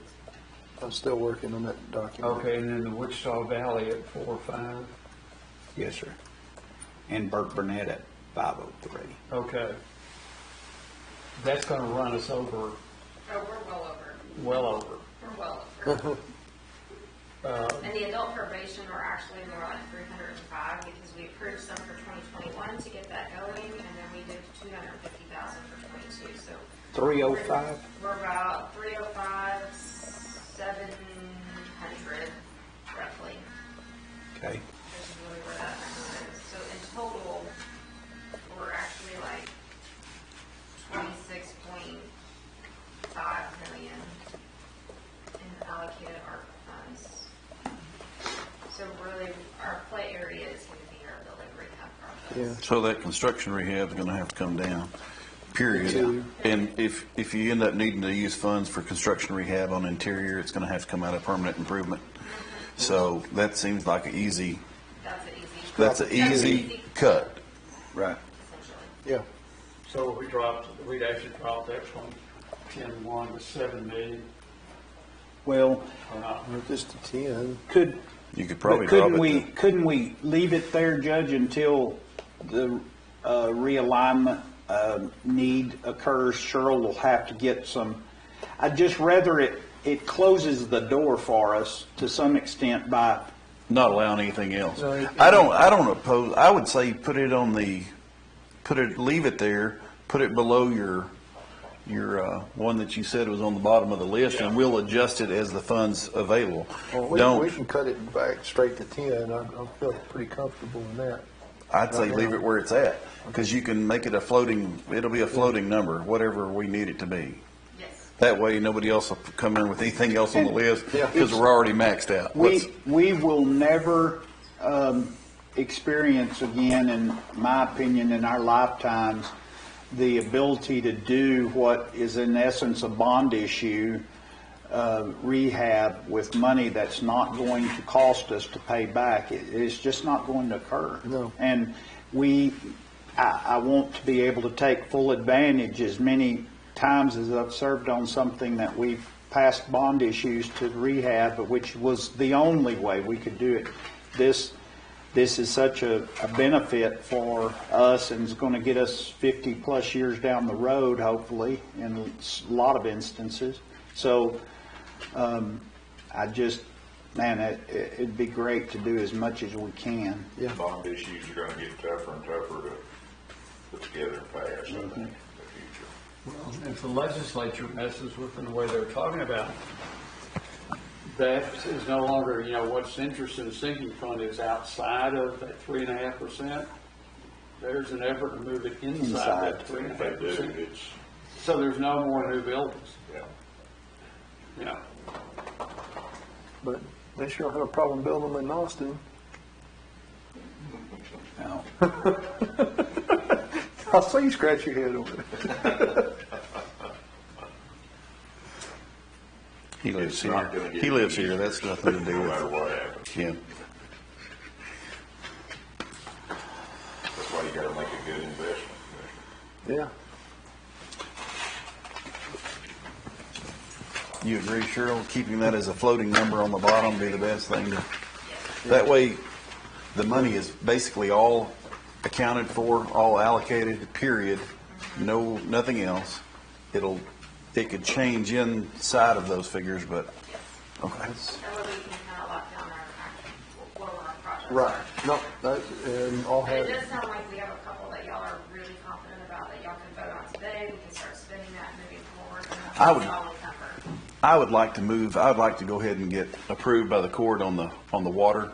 I'm still working on that document. Okay, and then the Wichita Valley at 4.5. Yes, sir. And Burt Burnett at 503. Okay. That's gonna run us over, Oh, we're well over. well over. We're well over. And the adult probation, we're actually more like 305 because we approved some for 2021 to get that going, and then we did 250,000 for 22. So 305? we're about 305, 700 roughly. Okay. This is really where that number is. So in total, we're actually like 26.5 million in allocated ARP funds. So really, our play area is going to be our building rehab projects. So that construction rehab is gonna have to come down, period. Two. And if you end up needing to use funds for construction rehab on interior, it's gonna have to come out of permanent improvement. So that seems like an easy, That's an easy cut. Right. Yeah. So we'd actually drop that from 10.1 to 7 million. Well, Or not. Or just a 10. You could probably But drop it couldn't we leave it there, Judge, until the realignment need occurs? Cheryl will have to get some, I'd just rather it closes the door for us to some extent by, not allowing anything else. No, I don't oppose, I would say leave it there, put it below your one that you said was on the bottom of the list, and we'll adjust it as the funds available. Well, we can cut it back straight to 10. I feel pretty comfortable in that. I'd say leave it where it's at, because you can make it it'll be a floating number, whatever we need it to be. Yes. That way, nobody else will come in with anything else on the list, Yeah. because we're already maxed out. we will never experience again, in my opinion, in our lifetimes, the ability to do what is in essence a bond issue, rehab with money that's not going to cost us to pay back. It's just not going to occur. No. And I want to be able to take full advantage as many times as I've served on something that we've passed bond issues to rehab, which was the only way we could do it. This is such a benefit for us, and it's going to get us 50 plus years down the road, hopefully, in a lot of instances. So it'd be great to do as much as we can. Yeah. Bond issues are gonna get tougher and tougher to put together and pass, I think, in the future. Well, if the legislature messes with them the way they're talking about, that is no longer, what's interest in the sinking fund is outside of that 3.5%. There's an effort to move it inside that If they do, 3.5%. it's, So there's no more new buildings. yeah. But they sure have a problem building them in Austin. Now, I'll see you scratch your head over it. He lives It's not here. gonna get He lives easier, here. That's nothing to do no with matter what happens. Yeah. That's why you gotta make a good investment. Yeah. You agree, Cheryl? Keeping that as a floating number on the bottom would be the best thing to, that way, the money is basically all accounted for, all allocated, period, no, nothing else. It could change inside of those figures, but, okay. That way we can kind of lock down our actual, what our projects Right. are. No, that, and all But it have, does sound like we have a couple that y'all are really confident about, that y'all can vote on today, we can start spending that moving forward, and I that's would- solid comfort. I would like to go ahead and get approved by the court on the water,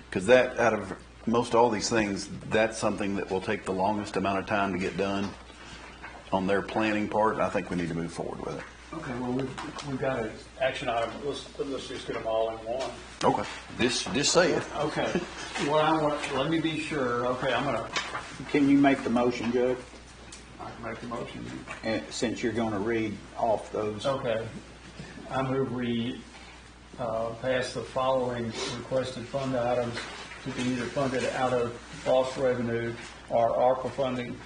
because that, out of most all these things, that's something that will take the longest amount of time to get done on their planning part. I think we need to move forward with it. Okay, well, we've got an action item, let's just get them all in one. Okay, just say it. Okay, let me be sure, okay, Can you make the motion, Judge? I can make the motion. And since you're gonna read off those. Okay. I move we pass the following requested fund items to be either funded out of lost revenue or ARPA funding.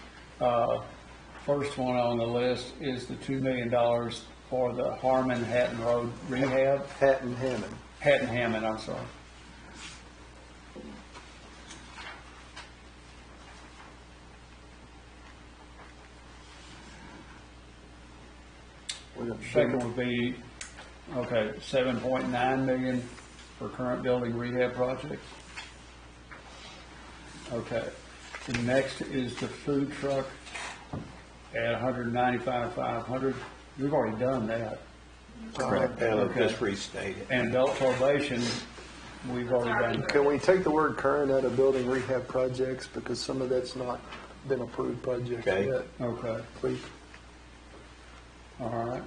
First one on the list is the $2 million for the Harmon Hatton Road rehab. Hatton Hammond. I'm sorry. Second would be, okay, $7.9 million for current building rehab projects. Okay. The next is the food truck at $195,500. We've already done that. Correct. Okay. Just restate it. And adult probation, we've already done. Can we take the word current out of building rehab projects, because some of that's not been approved projects Okay. yet? Okay. Please. All right.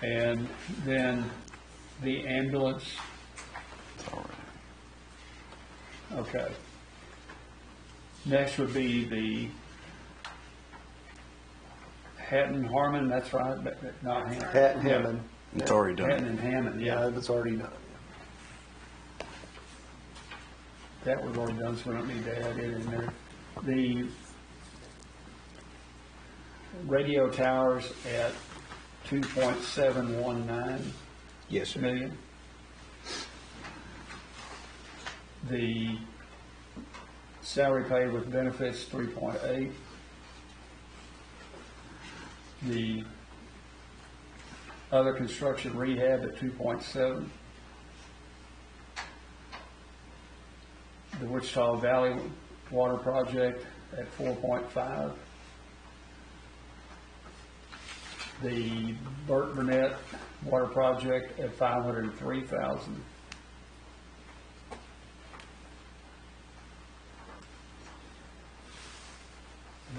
And then the ambulance. All right. Okay. Next would be the Hatton Harmon, that's right, but not Hammond. Hatton Hammond. It's already done. Hatton and Hammond, yeah. That's already done. That was already done, so we don't need to add it in there. The radio towers at 2.719 Yes, sir. million. The salary pay with benefits, 3.8. The other construction rehab at 2.7. The Wichita Valley Water Project at 4.5. The Burt Burnett Water Project at 503,000.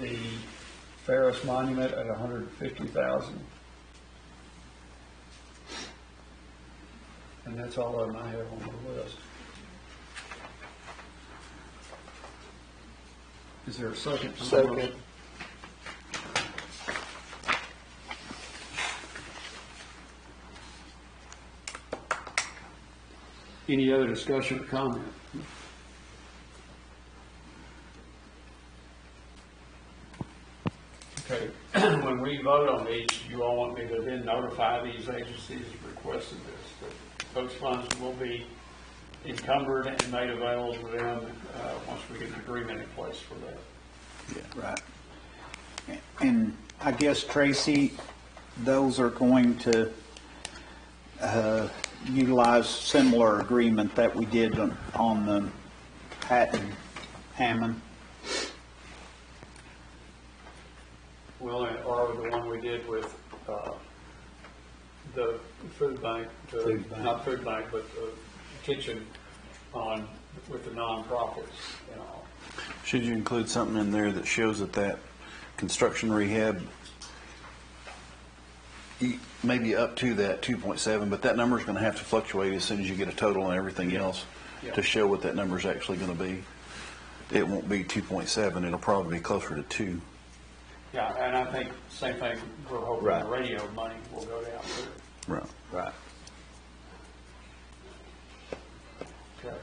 The Ferris Monument at 150,000. And that's all of them I have on the list. Is there a second? Second. Any other discussion or comment? Okay, when we vote on these, you all want me to then notify these agencies requesting this, that those funds will be encumbered and made available to them once we get an agreement in place for that. Yeah. Right. And I guess, Tracy, those are going to utilize similar agreement that we did on the Hatton Hammond. Well, or the one we did with the food bank, not food bank, but the kitchen with the nonprofits and all. Should you include something in there that shows that construction rehab, maybe up to that 2.7, but that number is going to have to fluctuate as soon as you get a total and everything else to show what that number is actually going to be. It won't be 2.7, it'll probably be closer to 2. Yeah, and I think same thing, we're hoping the radio money will go down too. Right. Right. Okay.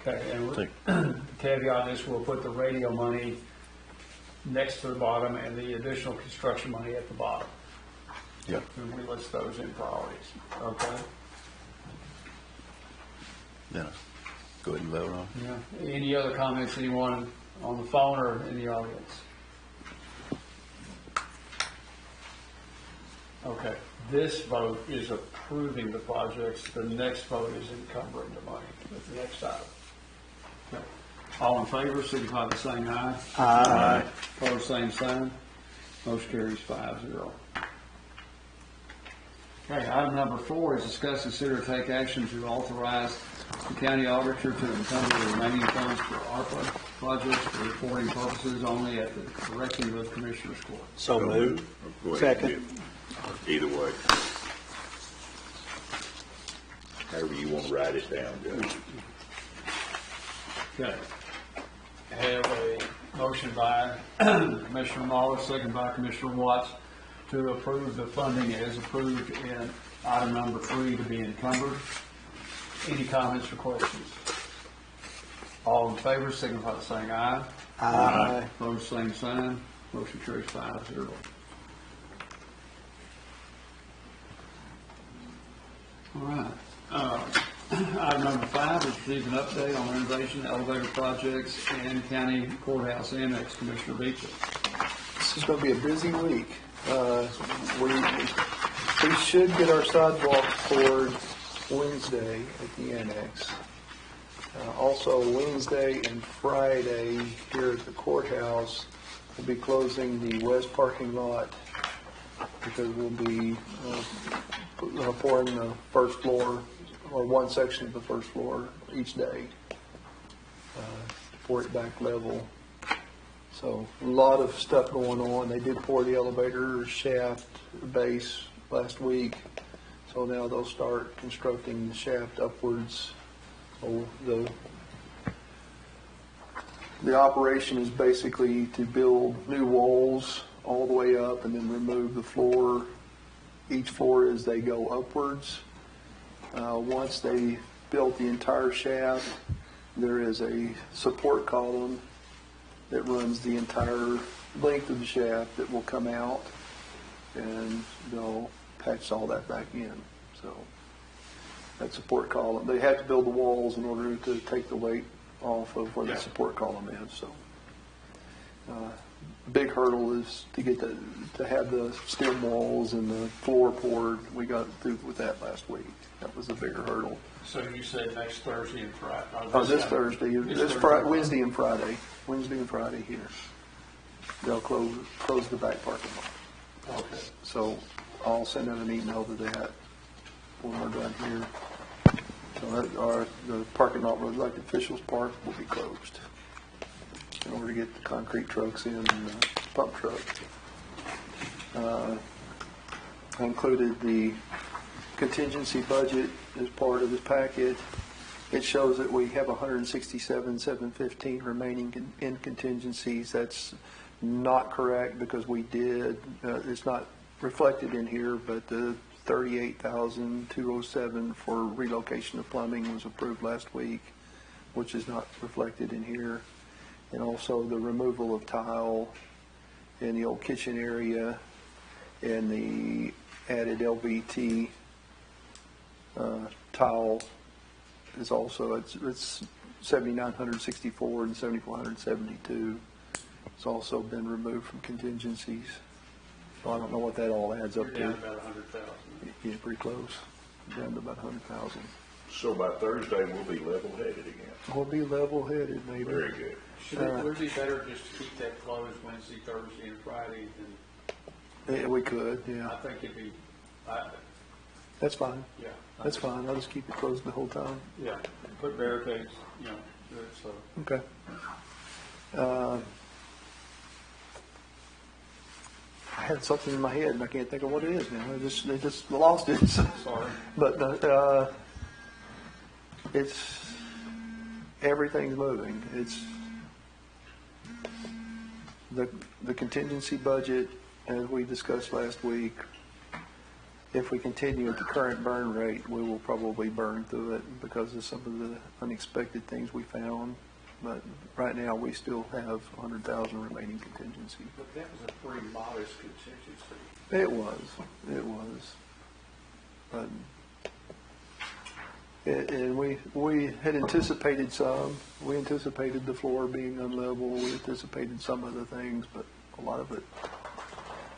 Okay, and the caveat on this, we'll put the radio money next to the bottom and the additional construction money at the bottom. Yep. And we list those in priorities, okay? Yeah. go ahead and vote on. Yeah. Any other comments, anyone on the phone or in the audience? Okay, this vote is approving the projects. The next vote is encumbering the money. That's the next item. Okay. All in favor, signify by saying aye. Aye. Opposed, same sign. Motion carries 5-0. Okay, item number 4 is discuss, consider, take action to authorize the county auditor to encumber the remaining funds for ARPA projects for reporting purposes only at the direction of Commissioners Court. So moved. Go ahead. Second. Either way. However you want to write it down, Judge. Okay. I have a motion by Commissioner Wallace, second by Commissioner Watts, to approve the funding as approved in item number 3 to be encumbered. Any comments or questions? All in favor, signify by saying aye. Aye. Opposed, same sign. Motion carries 5-0. All right. Item number 5 is receive an update on renovation, elevator projects, and county courthouse annex. Commissioner Beecham. This is going to be a busy week. We should get our sidewalks poured Wednesday at the annex. Also, Wednesday and Friday here at the courthouse, we'll be closing the west parking lot because we'll be pouring the first floor or one section of the first floor each day to pour it back level. So a lot of stuff going on. They did pour the elevator shaft base last week, so now they'll start constructing the shaft upwards. So the operation is basically to build new walls all the way up and then remove the floor, each floor as they go upwards. Once they built the entire shaft, there is a support column that runs the entire length of the shaft that will come out, and they'll patch all that back in. So that support column, they have to build the walls in order to take the weight off of where the support column is. So big hurdle is to get to have the stem walls and the floor poured. We got through with that last week. That was a bigger hurdle. So you said next Thursday and Friday? This Thursday. Wednesday and Friday. Wednesday and Friday here. They'll close the back parking lot. Okay. So I'll send out an email to that when we're done here. So the parking lot where the elected officials park will be closed in order to get the concrete trucks in and the pump truck. I included the contingency budget as part of this packet. It shows that we have 167,715 remaining in contingencies. That's not correct because we did. It's not reflected in here, but the 38,207 for relocation of plumbing was approved last week, which is not reflected in here. And also the removal of tile in the old kitchen area and the added LVT tile is also, it's 7,964 and 7,472. It's also been removed from contingencies. So I don't know what that all adds up to. You're down about 100,000. Yeah, pretty close. Down to about 100,000. So by Thursday, we'll be level-headed again. We'll be level-headed, maybe. Very good. Would it be better just to keep that closed Wednesday, Thursday, and Friday? Yeah, we could, yeah. I think it'd be, That's fine. yeah. That's fine. I'll just keep it closed the whole time. Yeah, put barricades, do it so. Okay. I had something in my head and I can't think of what it is now. I just lost it. So. Sorry. But it's everything's moving. It's the contingency budget, as we discussed last week. If we continue at the current burn rate, we will probably burn through it because of some of the unexpected things we found. But right now, we still have 100,000 remaining contingency. But that was a pretty modest contingency. It was. But And we had anticipated some. We anticipated the floor being unlevel. We anticipated some other things, but a lot of it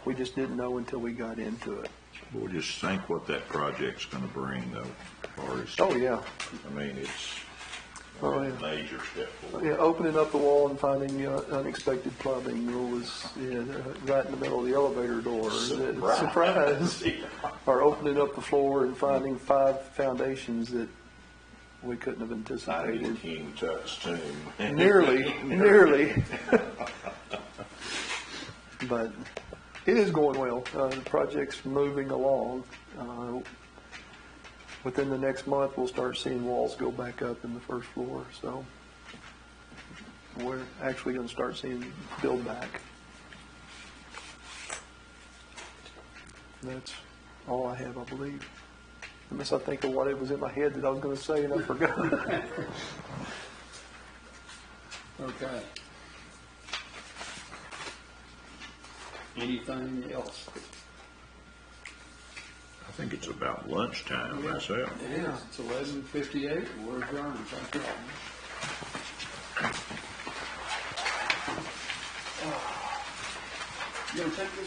we just didn't know until we got into it. We'll just think what that project's gonna bring though, as far as. Oh, yeah. I mean, it's Oh, a yeah. major step forward. Yeah, opening up the wall and finding unexpected plumbing was right in the middle of the elevator door. Surprise. Or opening up the floor and finding 5 foundations that we couldn't have anticipated. King Tut's tomb. Nearly. But it is going well. The project's moving along. Within the next month, we'll start seeing walls go back up in the first floor. So we're actually going to start seeing build back. That's all I have, I believe. Unless I think of what it was in my head that I was going to say and I forgot. Okay. Anything else? I think it's about lunchtime myself. Yeah, it's 11:58. We're adjourned. Thank you. You gonna take this?